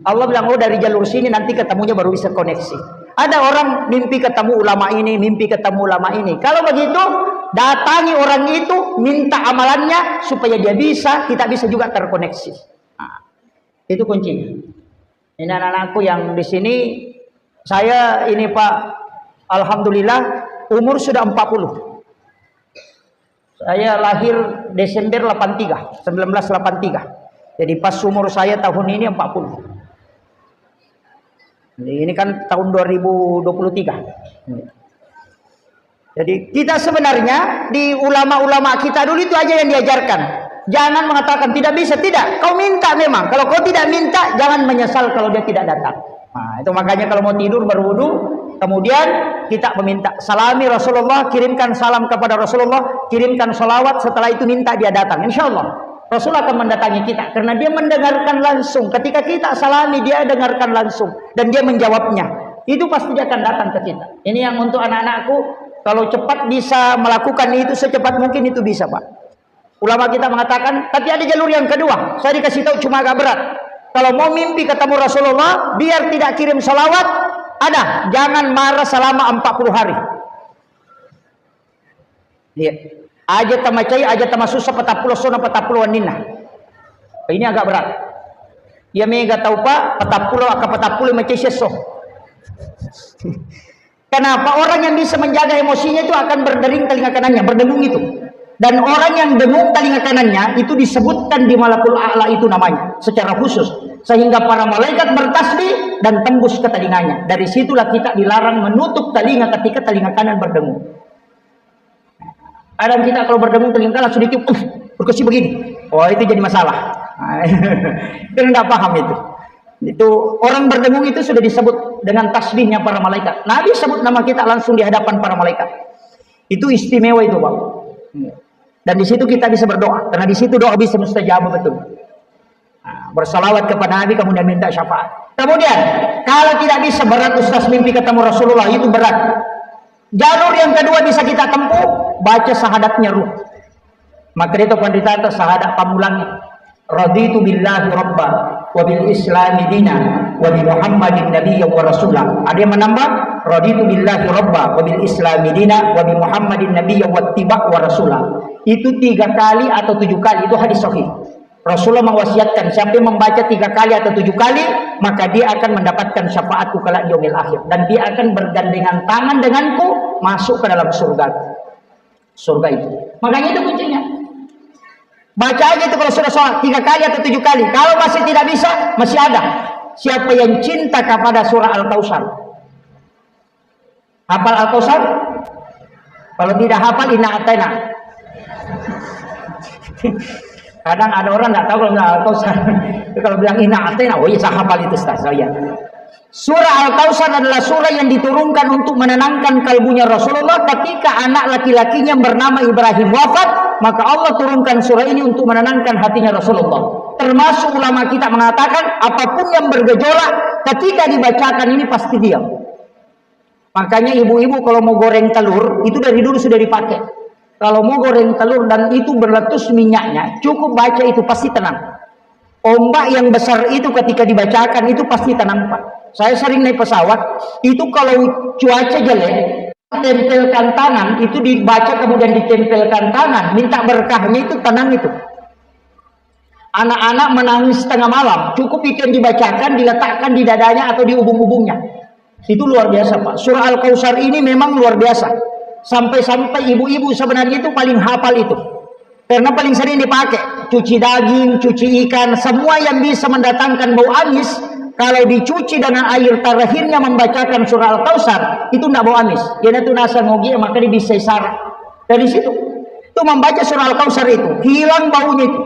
Allah bilang, oh dari jalur sini nanti ketemunya baru bisa koneksi. Ada orang mimpi ketemu ulama ini, mimpi ketemu ulama ini. Kalau begitu, datangi orang itu, minta amalannya supaya dia bisa, kita bisa juga terkoneksi. Nah, itu kuncinya. Ini anak-anakku yang di sini, saya ini Pak, alhamdulillah umur sudah 40. Saya lahir Desember 1983. Jadi pas umur saya tahun ini 40. Ini kan tahun 2023. Jadi kita sebenarnya di ulama-ulama kita dulu itu aja yang diajarkan. Jangan mengatakan tidak bisa, tidak. Kau minta memang. Kalau kau tidak minta, jangan menyesal kalau dia tidak datang. Nah, itu makanya kalau mau tidur berwudu, kemudian kita meminta salami Rasulullah, kirimkan salam kepada Rasulullah, kirimkan salawat, setelah itu minta dia datang. Insya Allah Rasulullah akan mendatangi kita karena dia mendengarkan langsung. Ketika kita salami, dia dengarkan langsung dan dia menjawabnya. Itu pasti dia akan datang ke kita. Ini yang untuk anak-anakku, kalau cepat bisa melakukan itu secepat mungkin itu bisa, Pak. Ulama kita mengatakan, tapi ada jalur yang kedua. Saya dikasih tahu cuma agak berat. Kalau mau mimpi ketemu Rasulullah, biar tidak kirim salawat, ada, jangan marah selama 40 hari. Iya. Aja tamacai, aja tamasusah petapuluh sona petapuluh nina. Ini agak berat. Ya mega tahu Pak, petapuluh macai seso. Kenapa? Orang yang bisa menjaga emosinya itu akan berdering telinga kanannya, berdengung itu. Dan orang yang dengung telinga kanannya itu disebutkan di Malakul A'la itu namanya secara khusus, sehingga para malaikat bertasbih dan tembus ke telinganya. Dari situlah kita dilarang menutup telinga ketika telinga kanan berdengung. Kadang kita kalau berdengung telinga kanan sedikit berkesi begini, oh itu jadi masalah. Kita tidak paham itu. Itu orang berdengung itu sudah disebut dengan tasbihnya para malaikat. Nabi sebut nama kita langsung di hadapan para malaikat. Itu istimewa itu, Pak. Dan di situ kita bisa berdoa, karena di situ doa bisa mustajab betul. Nah, bersalawat kepada Nabi kemudian minta syafaat. Kemudian kalau tidak bisa, berat Ustaz, mimpi ketemu Rasulullah itu berat. Jalur yang kedua bisa kita tempuh, baca syahadatnya ruh. Maka itu pendeta syahadat pamulangnya. Raditu billahi rabba wa bil islami dina wa bi Muhammadin nabiyyan wa rasulah. Ada yang menambah raditu billahi rabba wa bil islami dina wa bi Muhammadin nabiyyan wa ittiba' wa rasulah. Itu 3 kali atau 7 kali, itu hadis sahih. Rasulullah mewasiatkan siapa yang membaca 3 kali atau 7 kali, maka dia akan mendapatkan syafaatku kala yaumil akhir, dan dia akan bergandengan tangan denganku masuk ke dalam surga. Surga itu. Makanya itu kuncinya. Baca aja itu kalau sudah sholat 3 kali atau 7 kali. Kalau masih tidak bisa, masih ada. Siapa yang cinta kepada surah Al-Kautsar? Hafal Al-Kautsar? Kalau tidak hafal, inna atena. Kadang ada orang nggak tahu kalau Al-Kautsar. Kalau bilang inna atena, oh iya saya hafal itu Ustaz. Oh iya. Surah Al-Kautsar adalah surah yang diturunkan untuk menenangkan kalbunya Rasulullah ketika anak laki-lakinya bernama Ibrahim wafat. Maka Allah turunkan surah ini untuk menenangkan hatinya Rasulullah. Termasuk ulama kita mengatakan apapun yang bergejolak ketika dibacakan ini pasti diam. Makanya ibu-ibu kalau mau goreng telur itu dari dulu sudah dipakai. Kalau mau goreng telur dan itu berletus minyaknya, cukup baca itu pasti tenang. Ombak yang besar itu ketika dibacakan itu pasti tenang, Pak. Saya sering naik pesawat, itu kalau cuaca jelek, tempelkan tangan, itu dibaca kemudian ditempelkan tangan, minta berkahnya itu tenang itu. Anak-anak menangis tengah malam, cukup itu yang dibacakan, diletakkan di dadanya atau di ubung-ubungnya. Itu luar biasa, Pak. Surah Al-Kautsar ini memang luar biasa. Sampai-sampai ibu-ibu sebenarnya itu paling hafal itu. Karena paling sering dipakai. Cuci daging, cuci ikan, semua yang bisa mendatangkan bau amis. kalau dicuci dengan air terakhirnya membacakan surah Al-Kautsar, itu tidak bau amis. Dia itu nasa ngogi, maka dia bisa syarat. Dari situ, itu membaca surah Al-Kautsar itu, hilang baunya itu.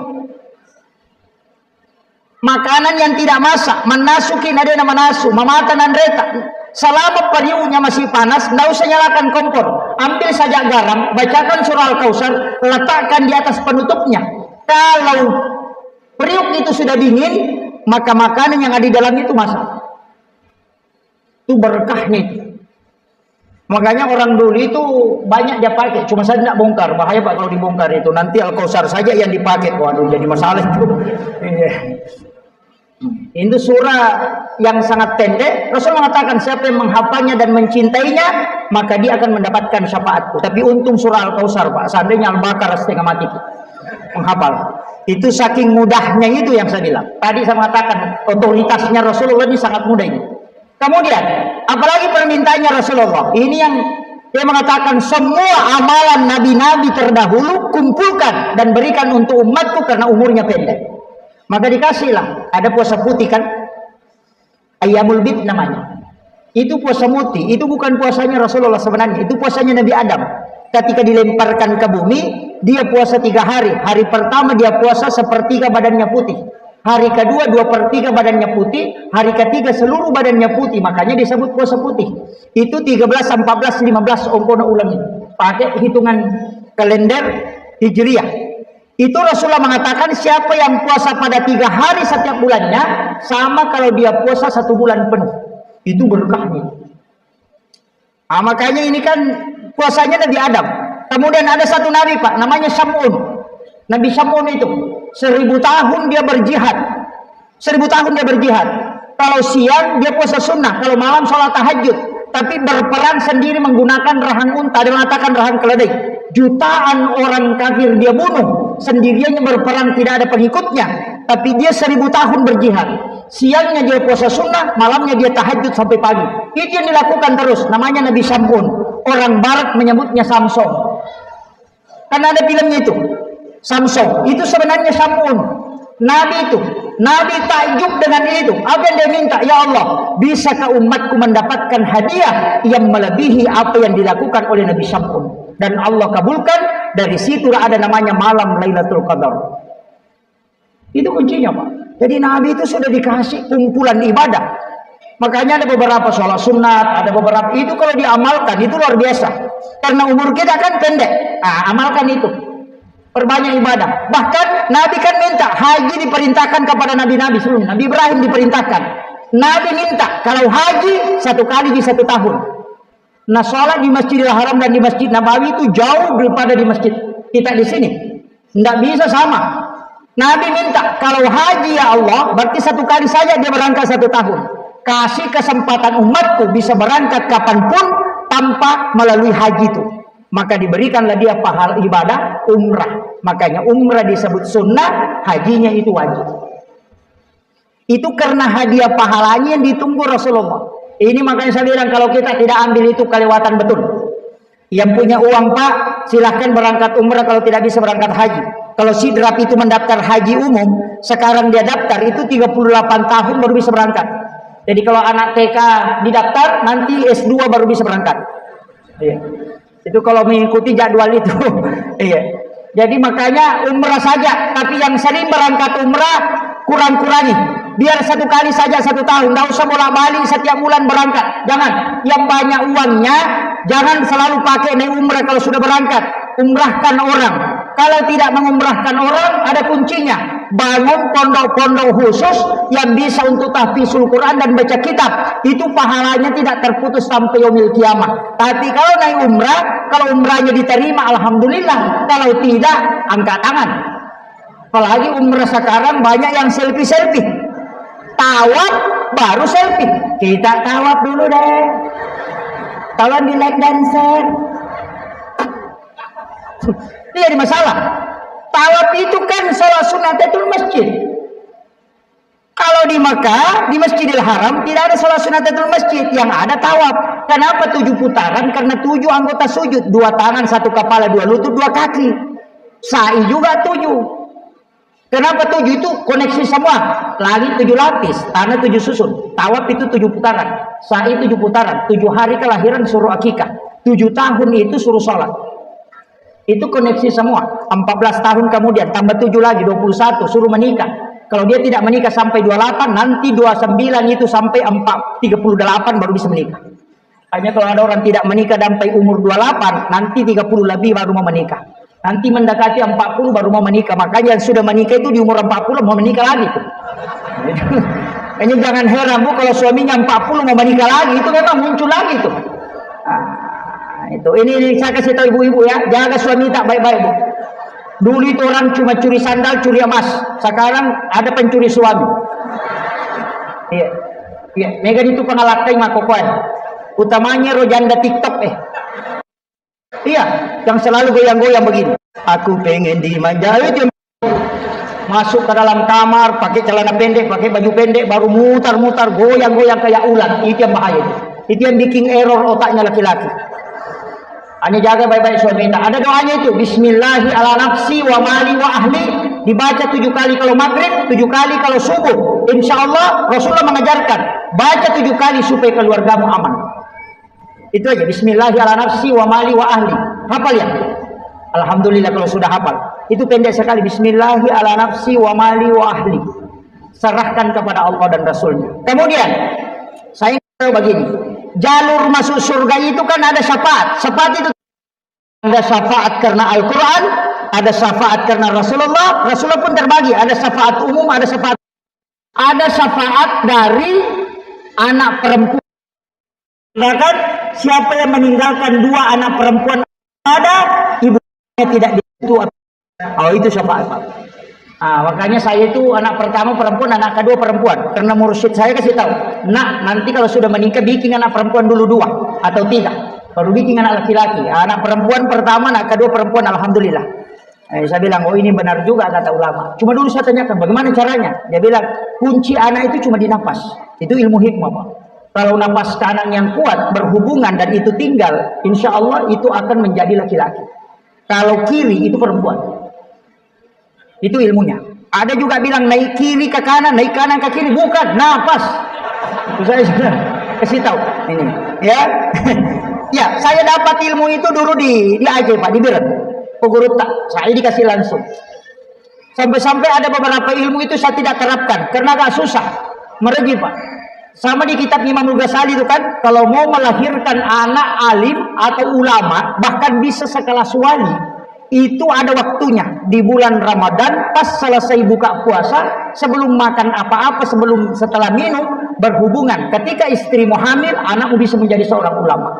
Makanan yang tidak masak, menasukin ada nama nasu, mematan dan retak. Selama periuknya masih panas, tidak usah nyalakan kompor. Ambil saja garam, bacakan surah Al-Kautsar, letakkan di atas penutupnya. Kalau periuk itu sudah dingin, maka makanan yang ada di dalam itu masak. Itu berkahnya itu. Makanya orang dulu itu banyak dia pakai. Cuma saya tidak bongkar. Bahaya Pak kalau dibongkar itu. Nanti Al-Kautsar saja yang dipakai. Waduh, jadi masalah itu. Itu surah yang sangat pendek. Rasul mengatakan siapa yang menghafalnya dan mencintainya, maka dia akan mendapatkan syafaatku. Tapi untung surah Al-Kautsar Pak. Seandainya Al-Baqarah setengah mati menghafal. Itu saking mudahnya itu yang saya bilang. Tadi saya mengatakan otoritasnya Rasulullah ini sangat mudah ini. Kemudian, apalagi permintaannya Rasulullah. Ini yang dia mengatakan semua amalan nabi-nabi terdahulu kumpulkan dan berikan untuk umatku karena umurnya pendek. Maka dikasihlah. Ada puasa putih kan? Ayyamul bid namanya. Itu puasa putih. Itu bukan puasanya Rasulullah sebenarnya. Itu puasanya Nabi Adam. Ketika dilemparkan ke bumi, dia puasa 3 hari. Hari pertama dia puasa sepertiga badannya putih. Hari kedua 2/3 badannya putih. Hari ketiga seluruh badannya putih. Makanya disebut puasa putih. Itu 13, 14, 15 ompona ulangi. Pakai hitungan kalender Hijriah. Itu Rasulullah mengatakan siapa yang puasa pada 3 hari setiap bulannya, sama kalau dia puasa 1 bulan penuh. Itu berkahnya. Makanya ini kan puasanya Nabi Adam. Kemudian ada satu nabi Pak, namanya Syam'un. Nabi Syam'un itu 1000 tahun dia berjihad. 1000 tahun dia berjihad. Kalau siang dia puasa sunnah, kalau malam sholat tahajud. Tapi berperang sendiri menggunakan rahang unta, dia mengatakan rahang keledai. Jutaan orang kafir dia bunuh, sendiriannya berperang tidak ada pengikutnya. Tapi dia 1000 tahun berjihad. Siangnya dia puasa sunnah, malamnya dia tahajud sampai pagi. Itu yang dilakukan terus. Namanya Nabi Syam'un. Orang Barat menyebutnya Samson. Karena ada filmnya itu. Samson. Itu sebenarnya Syam'un. Nabi itu. Nabi takjub dengan itu. Apa yang dia minta? Ya Allah, bisakah umatku mendapatkan hadiah yang melebihi apa yang dilakukan oleh Nabi Syam'un? Dan Allah kabulkan. Dari situlah ada namanya malam Lailatul Qadar. Itu kuncinya Pak. Jadi Nabi itu sudah dikasih kumpulan ibadah. Makanya ada beberapa sholat sunat, ada beberapa itu kalau diamalkan itu luar biasa. Karena umur kita kan pendek. Amalkan itu. Perbanyak ibadah. Bahkan Nabi kan minta haji diperintahkan kepada nabi-nabi sebelumnya. Nabi Ibrahim diperintahkan. Nabi minta kalau haji 1 kali di 1 tahun. Nah, sholat di Masjidil Haram dan di Masjid Nabawi itu jauh daripada di masjid kita di sini. Tidak bisa sama. Nabi minta kalau haji ya Allah, berarti 1 kali saja dia berangkat 1 tahun. Kasih kesempatan umatku bisa berangkat kapanpun tanpa melalui haji itu. Maka diberikanlah dia pahala ibadah umrah. Makanya umrah disebut sunnah, hajinya itu wajib. Itu karena hadiah pahalanya yang ditunggu Rasulullah. Ini makanya saya bilang kalau kita tidak ambil itu kelewatan betul. Yang punya uang Pak, silahkan berangkat umrah kalau tidak bisa berangkat haji. Kalau sidrap itu mendaftar haji umum, sekarang dia daftar itu 38 tahun baru bisa berangkat. Jadi kalau anak TK didaftar, nanti S2 baru bisa berangkat. Iya. Itu kalau mengikuti jadwal itu. Iya. Jadi makanya umrah saja. Tapi yang sering berangkat umrah, kurang-kurangi. Biar 1 kali saja 1 tahun. Tidak usah bolak-balik setiap bulan berangkat. Jangan. Yang banyak uangnya, jangan selalu pakai naik umrah kalau sudah berangkat. Umrahkan orang. Kalau tidak mengumrahkan orang, ada kuncinya. Bangun pondok-pondok khusus yang bisa untuk tahfizul Quran dan baca kitab. Itu pahalanya tidak terputus sampai yaumil kiamah. Tapi kalau naik umrah, kalau umrahnya diterima, alhamdulillah. Kalau tidak, angkat tangan. Apalagi umrah sekarang banyak yang selfie-selfie. Tawaf baru selfie. Kita tawaf dulu deh. Tolong di like dan share. Ini jadi masalah. Tawaf itu kan sholat sunatatul masjid. Kalau di Makkah, di Masjidil Haram tidak ada sholat sunatatul masjid, yang ada tawaf. Kenapa 7 putaran? Karena 7 anggota sujud, 2 tangan, 1 kepala, 2 lutut, 2 kaki. Sa'i juga 7. Kenapa 7 itu koneksi semua? Langit 7 lapis, tanah 7 susun, tawaf itu 7 putaran, sa'i 7 putaran, 7 hari kelahiran suruh akikah, 7 tahun itu suruh sholat. Itu koneksi semua. 14 tahun kemudian tambah 7 lagi 21 suruh menikah. Kalau dia tidak menikah sampai 28, nanti 29 itu sampai 38 baru bisa menikah. Hanya kalau ada orang tidak menikah sampai umur 28, nanti 30 lebih baru mau menikah. Nanti mendekati 40 baru mau menikah. Makanya yang sudah menikah itu di umur 40 mau menikah lagi tuh. Hanya jangan heran Bu kalau suaminya 40 mau menikah lagi, itu memang muncul lagi tuh. Itu ini saya kasih tahu ibu-ibu ya, jaga suami tak baik-baik Bu. Dulu itu orang cuma curi sandal, curi emas. Sekarang ada pencuri suami. Iya. Iya, Megan itu pengalakai makokoan. Utamanya rojanda TikTok Iya, yang selalu goyang-goyang begini. Aku pengen dimanja, itu masuk ke dalam kamar pakai celana pendek, pakai baju pendek, baru mutar-mutar goyang-goyang kayak ular. Itu yang bahaya. Itu yang bikin error otaknya laki-laki. Hanya jaga baik-baik suami. Ada doanya itu. Bismillahi ala nafsi wa mali wa ahli. Dibaca 7 kali kalau maghrib, 7 kali kalau subuh. Insya Allah Rasulullah mengajarkan baca 7 kali supaya keluargamu aman. Itu aja. Bismillahi ala nafsi wa mali wa ahli. Hafal ya? Alhamdulillah kalau sudah hafal. Itu pendek sekali. Bismillahi ala nafsi wa mali wa ahli. Serahkan kepada Allah dan Rasulnya. Kemudian saya tahu begini. Jalur masuk surga itu kan ada syafaat. Syafaat itu ada syafaat karena Al-Quran, ada syafaat karena Rasulullah. Rasulullah pun terbagi. Ada syafaat umum, ada syafaat dari anak perempuan. Bahkan siapa yang meninggalkan 2 anak perempuan ada, ibunya tidak dibantu. Oh itu syafaat Pak. Makanya saya itu anak pertama perempuan, anak kedua perempuan. Karena mursyid saya kasih tahu, nak nanti kalau sudah menikah bikin anak perempuan dulu 2 atau 3, baru bikin anak laki-laki. Anak perempuan pertama, anak kedua perempuan, alhamdulillah. Saya bilang, oh ini benar juga kata ulama. Cuma dulu saya tanyakan, bagaimana caranya? Dia bilang, kunci anak itu cuma di nafas. Itu ilmu hikmah Pak. Kalau nafas kanan yang kuat berhubungan dan itu tinggal, insya Allah itu akan menjadi laki-laki. Kalau kiri itu perempuan. Itu ilmunya. Ada juga bilang naik kiri ke kanan, naik kanan ke kiri, bukan nafas. Itu saya sudah kasih tahu ini. Ya, ya saya dapat ilmu itu dulu di Aceh Pak, di Biren. Pegurut tak, saya dikasih langsung. Sampai-sampai ada beberapa ilmu itu saya tidak terapkan karena agak susah. Meregi Pak. Sama di kitab Imamul Ghazali itu kan, kalau mau melahirkan anak alim atau ulama, bahkan bisa sekelas wali, itu ada waktunya di bulan Ramadan pas selesai buka puasa, sebelum makan apa-apa, setelah minum, berhubungan. Ketika istrimu hamil, anakmu bisa menjadi seorang ulama.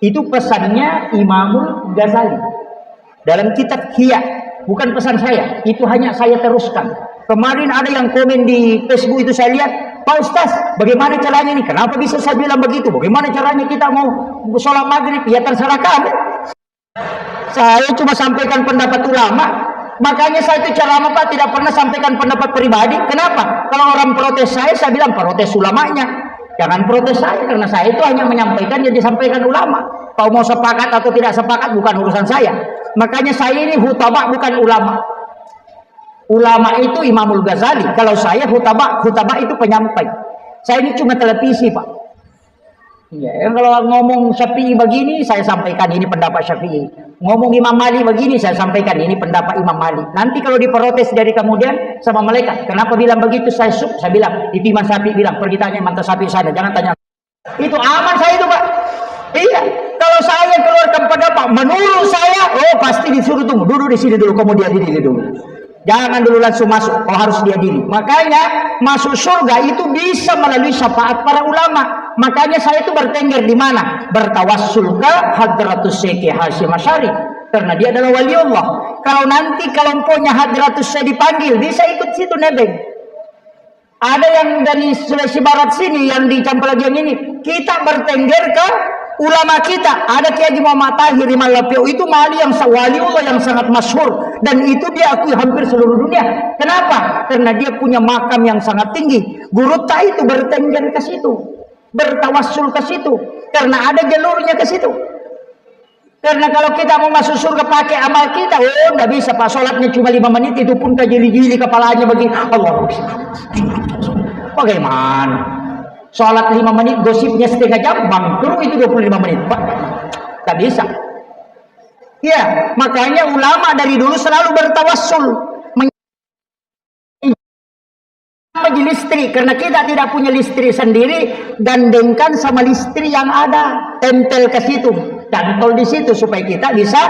Itu pesannya Imamul Ghazali dalam kitab Hiya. Bukan pesan saya, itu hanya saya teruskan. Kemarin ada yang komen di Facebook itu saya lihat, Pak Ustaz, bagaimana caranya ini? Kenapa bisa saya bilang begitu? Bagaimana caranya kita mau sholat maghrib? Ya terserah kamu. Saya cuma sampaikan pendapat ulama. Makanya saya itu ceramah Pak tidak pernah sampaikan pendapat pribadi. Kenapa? Kalau orang protes saya bilang protes ulamanya. Jangan protes saya, karena saya itu hanya menyampaikan yang disampaikan ulama. Kalau mau sepakat atau tidak sepakat bukan urusan saya. Makanya saya ini hutaba bukan ulama. Ulama itu Imamul Ghazali. Kalau saya hutaba itu penyampai. Saya ini cuma televisi Pak. Ya, kalau ngomong Syafi'i begini, saya sampaikan ini pendapat Syafi'i. Ngomong Imam Malik begini, saya sampaikan ini pendapat Imam Malik. Nanti kalau diprotes dari kemudian sama malaikat, kenapa bilang begitu? Saya bilang, itu Imam Syafi'i bilang, pergi tanya mantan Syafi'i sana, jangan tanya. Itu aman saya itu Pak. Iya, kalau saya keluarkan pendapat, menurut saya, oh pasti disuruh tunggu, duduk di sini dulu, kemudian diri dulu. Jangan dulu langsung masuk, oh harus dia diri. Makanya masuk surga itu bisa melalui syafaat para ulama. Makanya saya itu bertengger di mana? Bertawassul ke Hadratus Syekh Hasyim Asy'ari. Karena dia adalah wali Allah. Kalau nanti kelompoknya Hadratus Syekh dipanggil, bisa ikut situ nebeng. Ada yang dari Sulawesi Barat sini, yang dicampur lagi yang ini. Kita bertengger ke ulama kita. Ada Kiai Haji Muhammad Tahir Malapio, itu wali Allah yang sangat masyhur, dan itu dia akui hampir seluruh dunia. Kenapa? Karena dia punya makam yang sangat tinggi. Guru Ta itu bertengger ke situ, bertawassul ke situ, karena ada jalurnya ke situ. Karena kalau kita mau masuk surga pakai amal kita, oh nggak bisa Pak, sholatnya cuma 5 menit, itu pun kejeli-jeli kepalanya begini. Allah, bagaimana? Sholat 5 menit, gosipnya setengah jam, bangkrut itu 25 menit Pak. Nggak bisa. Ya, makanya ulama dari dulu selalu bertawassul bagi listrik, karena kita tidak punya listrik sendiri, gandengkan sama listrik yang ada, tempel ke situ, cantol di situ supaya kita bisa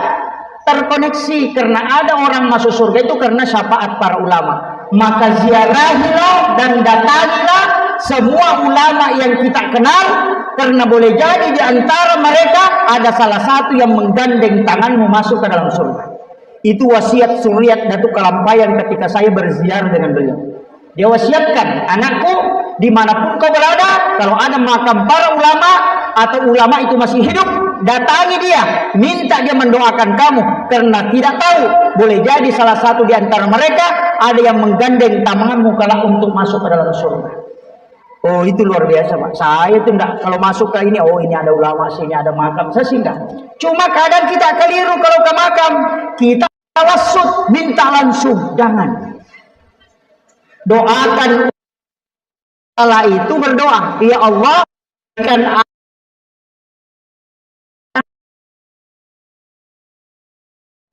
terkoneksi. Karena ada orang masuk surga itu karena syafaat para ulama. Maka ziarahilah dan datangilah semua ulama yang kita kenal, karena boleh jadi di antara mereka ada salah satu yang menggandeng tanganmu masuk ke dalam surga. Itu wasiat Suryat Datuk Kalampayan ketika saya berziarah dengan beliau. Dia wasiatkan, anakku, dimanapun kau berada, kalau ada makam para ulama atau ulama itu masih hidup, datangi dia, minta dia mendoakan kamu, karena tidak tahu, boleh jadi salah satu di antara mereka ada yang menggandeng tanganmu kala untuk masuk ke dalam surga. Oh, itu luar biasa Pak. Saya itu enggak, kalau masuk ke ini, oh ini ada ulama, sini ada makam, saya sih enggak. Cuma kadang kita keliru kalau ke makam, kita tawassut, minta langsung, jangan. Doakan Allah itu berdoa, ya Allah,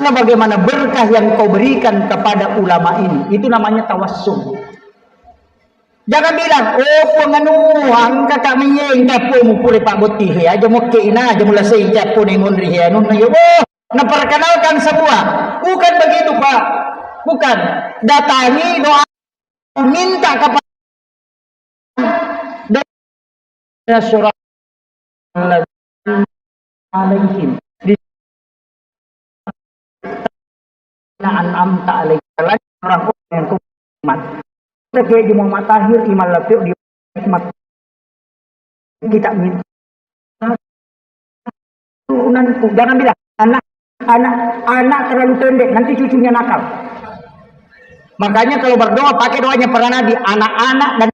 bagaimana berkah yang kau berikan kepada ulama ini. Itu namanya tawassul. Jangan bilang, oh penganu angka kami yang kapo mo puri Pak Boti ya, aja mo kina aja mula say kapo nengon riya nun yo. Oh, naperkenalkan semua. Bukan begitu Pak. Bukan. Datangi, doa, minta kepada surah alaihim an'amta alaihim, orang yang kumat. Kayak di Muhammad Tahir, Imam Lafiq di hikmat kita minta turunanku. Jangan bilang anak terlalu pendek, nanti cucunya nakal. Makanya kalau berdoa pakai doanya para nabi, anak-anak dan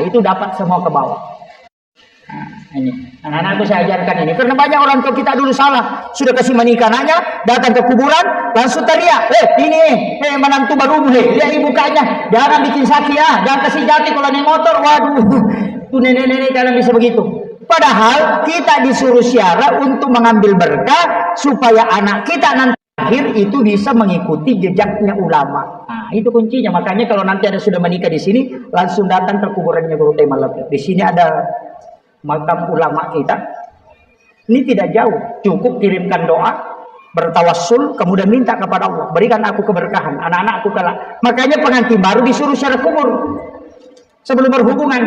itu dapat semua ke bawah. Nah, ini anak-anakku saya ajarkan ini, karena banyak orang tua kita dulu salah, sudah kasih menikah anaknya, datang ke kuburan langsung teriak, ini menantu baru lihat ibukanya, jangan bikin sakit ya, jangan kasih jati kalau naik motor. Waduh, tuh nenek-nenek kalian bisa begitu. Padahal kita disuruh syarah untuk mengambil berkah supaya anak kita nanti akhir itu bisa mengikuti jejaknya ulama. Nah, itu kuncinya. Makanya kalau nanti ada sudah menikah di sini, langsung datang ke kuburannya Guru Taimalap. Di sini ada makam ulama kita. Ini tidak jauh, cukup kirimkan doa, bertawassul, kemudian minta kepada Allah, berikan aku keberkahan, anak-anakku kelak. Makanya pengantin baru disuruh syarah kubur sebelum berhubungan.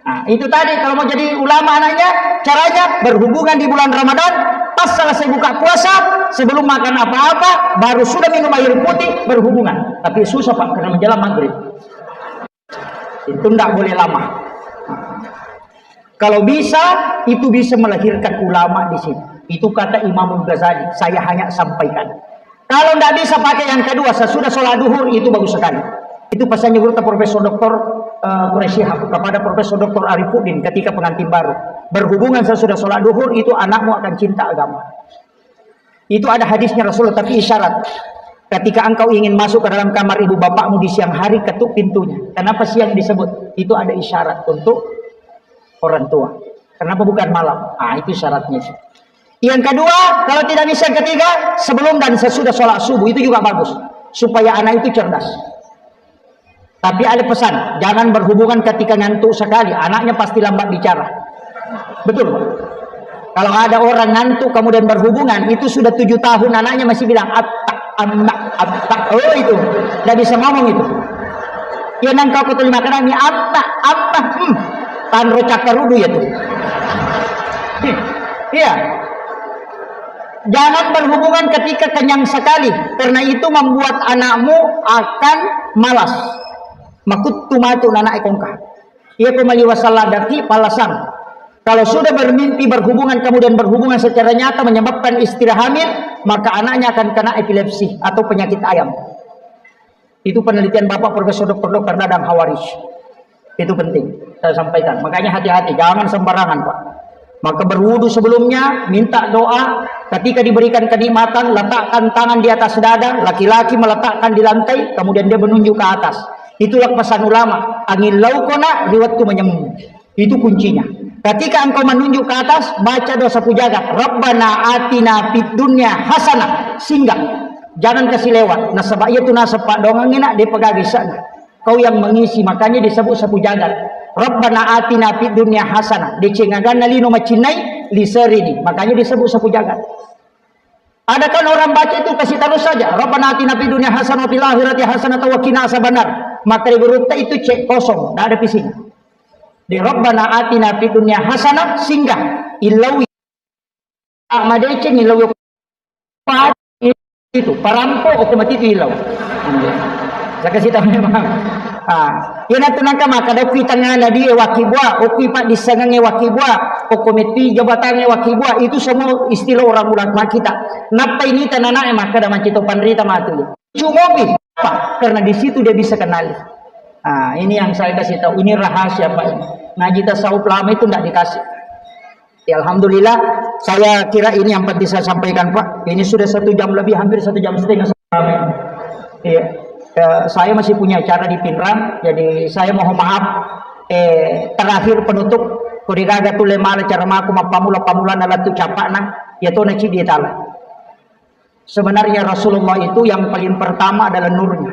Nah, itu tadi kalau mau jadi ulama anaknya, caranya berhubungan di bulan Ramadan, pas selesai buka puasa, sebelum makan apa-apa, baru sudah minum air putih, berhubungan. Tapi susah Pak, karena menjelang maghrib. Itu tidak boleh lama. Kalau bisa, itu bisa melahirkan ulama di sini. Itu kata Imam Ghazali, saya hanya sampaikan. Kalau tidak bisa pakai yang kedua, sesudah sholat duhur, itu bagus sekali. Itu pesannya guru Profesor Dr. Quraisy kepada Profesor Dr. Arifuddin ketika pengantin baru. Berhubungan sesudah sholat duhur, itu anakmu akan cinta agama. Itu ada hadisnya Rasulullah, tapi isyarat. Ketika engkau ingin masuk ke dalam kamar ibu bapakmu di siang hari, ketuk pintunya. Kenapa siang disebut? Itu ada isyarat untuk orang tua. Kenapa bukan malam? Itu syaratnya. Yang kedua, kalau tidak bisa ketiga, sebelum dan sesudah sholat subuh, itu juga bagus. Supaya anak itu cerdas. Tapi ada pesan, jangan berhubungan ketika ngantuk sekali. Anaknya pasti lambat bicara. Betul Pak? Kalau ada orang ngantuk kemudian berhubungan, itu sudah 7 tahun anaknya masih bilang atak. Oh itu, tidak bisa ngomong itu. Ya nang kau terima karena ini atak. Tanro cakarudu ya tuh. Iya. Jangan berhubungan ketika kenyang sekali, karena itu membuat anakmu akan malas. Makut tumatu nana ekongka. Ia kembali wasalladati palasan. Kalau sudah bermimpi berhubungan kemudian berhubungan secara nyata menyebabkan istri hamil, maka anaknya akan kena epilepsi atau penyakit ayam. Itu penelitian Bapak Profesor Dr. Dadang Hawarish. Itu penting saya sampaikan. Makanya hati-hati, jangan sembarangan Pak. Maka berwudu sebelumnya, minta doa. Ketika diberikan kenikmatan, letakkan tangan di atas dada. Laki-laki meletakkan di lantai, kemudian dia menunjuk ke atas. Itulah pesan ulama. Angin laukona riwattu menyembuh. Itu kuncinya. Ketika engkau menunjuk ke atas, baca doa sapu jagat. Rabbana atina fid dunya hasanah. Singgah. Jangan kasih lewat. Nasabah itu nasabah dongang enak dia pegagi sana. Kau yang mengisi, makanya disebut sapu jagat. Rabbana atina fid dunya hasanah. Dicengagan nalino macinai liserini. Makanya disebut sapu jagat. Ada kan orang baca itu kasih terus saja. Rabbana atina fid dunya hasanah wa fil akhirati hasanah wa qina azabannar. Maka berurut itu cek kosong, tidak ada pising. Di Rabbana atina fid dunya hasanah singgah ilawi amadece ilawi itu parampok otomatis itu ilau. Saya kasih tahu memang. Yan tunangka maka daw kitang na di wakibwa, o pipa di sangang wakibwa, o komiti jabatan wakibwa, itu semua istilah orang ulang kita. Napa ini tanana maka daman cito panrita matu. Cumobi, karena di situ dia bisa kenali. Ini yang saya kasih tahu. Ini rahasia Pak. Ngaji tasawuf lama itu tidak dikasih. Ya, alhamdulillah, saya kira ini yang penting saya sampaikan Pak. Ini sudah 1 jam lebih, hampir 1 jam setengah. Iya. Saya masih punya acara di Pinrang, jadi saya mohon maaf. Terakhir penutup, kurigaga tu lemala cara maku pamula nalatu capakna, yaitu naci dia tala. Sebenarnya Rasulullah itu yang paling pertama adalah nurnya.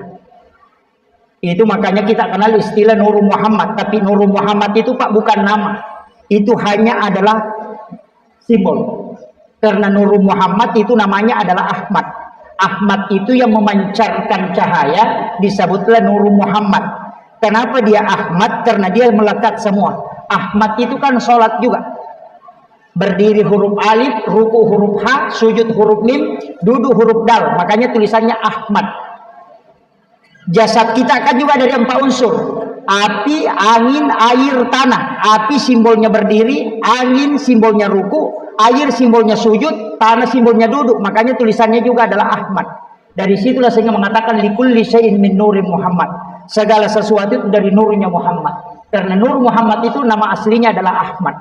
Itu makanya kita kenal istilah Nur Muhammad. Tapi Nur Muhammad itu Pak bukan nama. Itu hanya adalah simbol. Karena Nur Muhammad itu namanya adalah Ahmad. Ahmad itu yang memancarkan cahaya, disebutlah Nur Muhammad. Kenapa dia Ahmad? Karena dia melekat semua. Ahmad itu kan sholat juga. Berdiri huruf alif, ruku huruf ha, sujud huruf mim, duduk huruf dal. Makanya tulisannya Ahmad. Jasad kita kan juga dari 4 unsur. Api, angin, air, tanah. Api simbolnya berdiri, angin simbolnya ruku, air simbolnya sujud, tanah simbolnya duduk. Makanya tulisannya juga adalah Ahmad. Dari situlah sehingga mengatakan likulli syai'in min nuri Muhammad. Segala sesuatu itu dari nurnya Muhammad. Karena Nur Muhammad itu nama aslinya adalah Ahmad.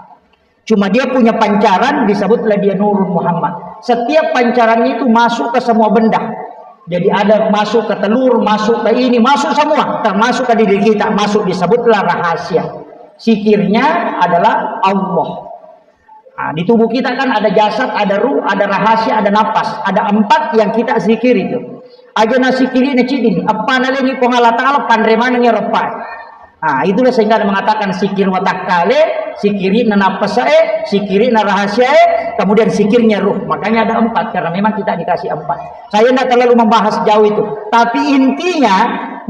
Cuma dia punya pancaran, disebutlah dia Nur Muhammad. Setiap pancarannya itu masuk ke semua benda. Jadi ada masuk ke telur, masuk ke ini, masuk semua. Termasuk ke diri kita, masuk disebutlah rahasia. Sikirnya adalah Allah. Di tubuh kita kan ada jasad, ada ruh, ada rahasia, ada napas. Ada 4 yang kita zikir itu. Aja nasikiri nacidin. Apa nalini pengala ta'ala pandremana ngeropai. Itulah sehingga mengatakan sikir watakale, sikiri na napasae, sikiri na rahasiae, kemudian sikirnya ruh. Makanya ada 4 karena memang kita dikasih 4. Saya tidak terlalu membahas jauh itu. Tapi intinya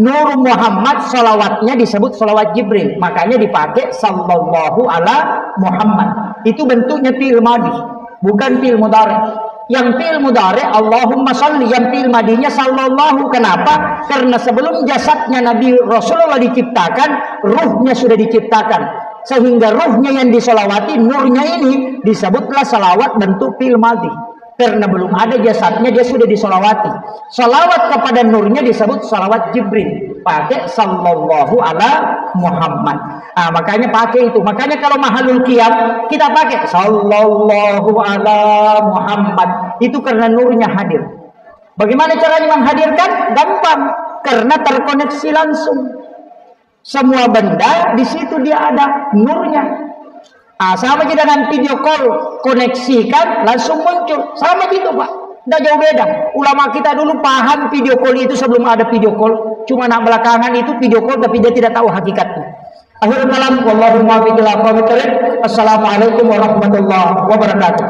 Nur Muhammad salawatnya disebut salawat Jibril. Makanya dipakai sallallahu ala Muhammad. Itu bentuknya fi'il madhi, bukan fi'il mudhari. Yang fi'il mudhari Allahumma sholli, yang fi'il madhinya sallallahu. Kenapa? Karena sebelum jasadnya Nabi Rasulullah diciptakan, ruhnya sudah diciptakan. Sehingga ruhnya yang disolawati, nurnya ini disebutlah salawat bentuk fi'il madhi. Karena belum ada jasadnya, dia sudah disolawati. Salawat kepada nurnya disebut salawat Jibril. Pakai sallallahu ala Muhammad. Makanya pakai itu. Makanya kalau mahalul qiyam kita pakai sallallahu ala Muhammad. Itu karena nurnya hadir. Bagaimana caranya menghadirkan? Gampang. Karena terkoneksi langsung. Semua benda di situ dia ada nurnya. Sama aja dengan video call, koneksikan langsung muncul. Sama gitu Pak. Tidak jauh beda. Ulama kita dulu paham video call itu sebelum ada video call. Cuma nak belakangan itu video call tapi dia tidak tahu hakikatnya. Akhirul kalam, wallahu muwaffiq ila aqwamit thoriq. Assalamualaikum warahmatullahi wabarakatuh.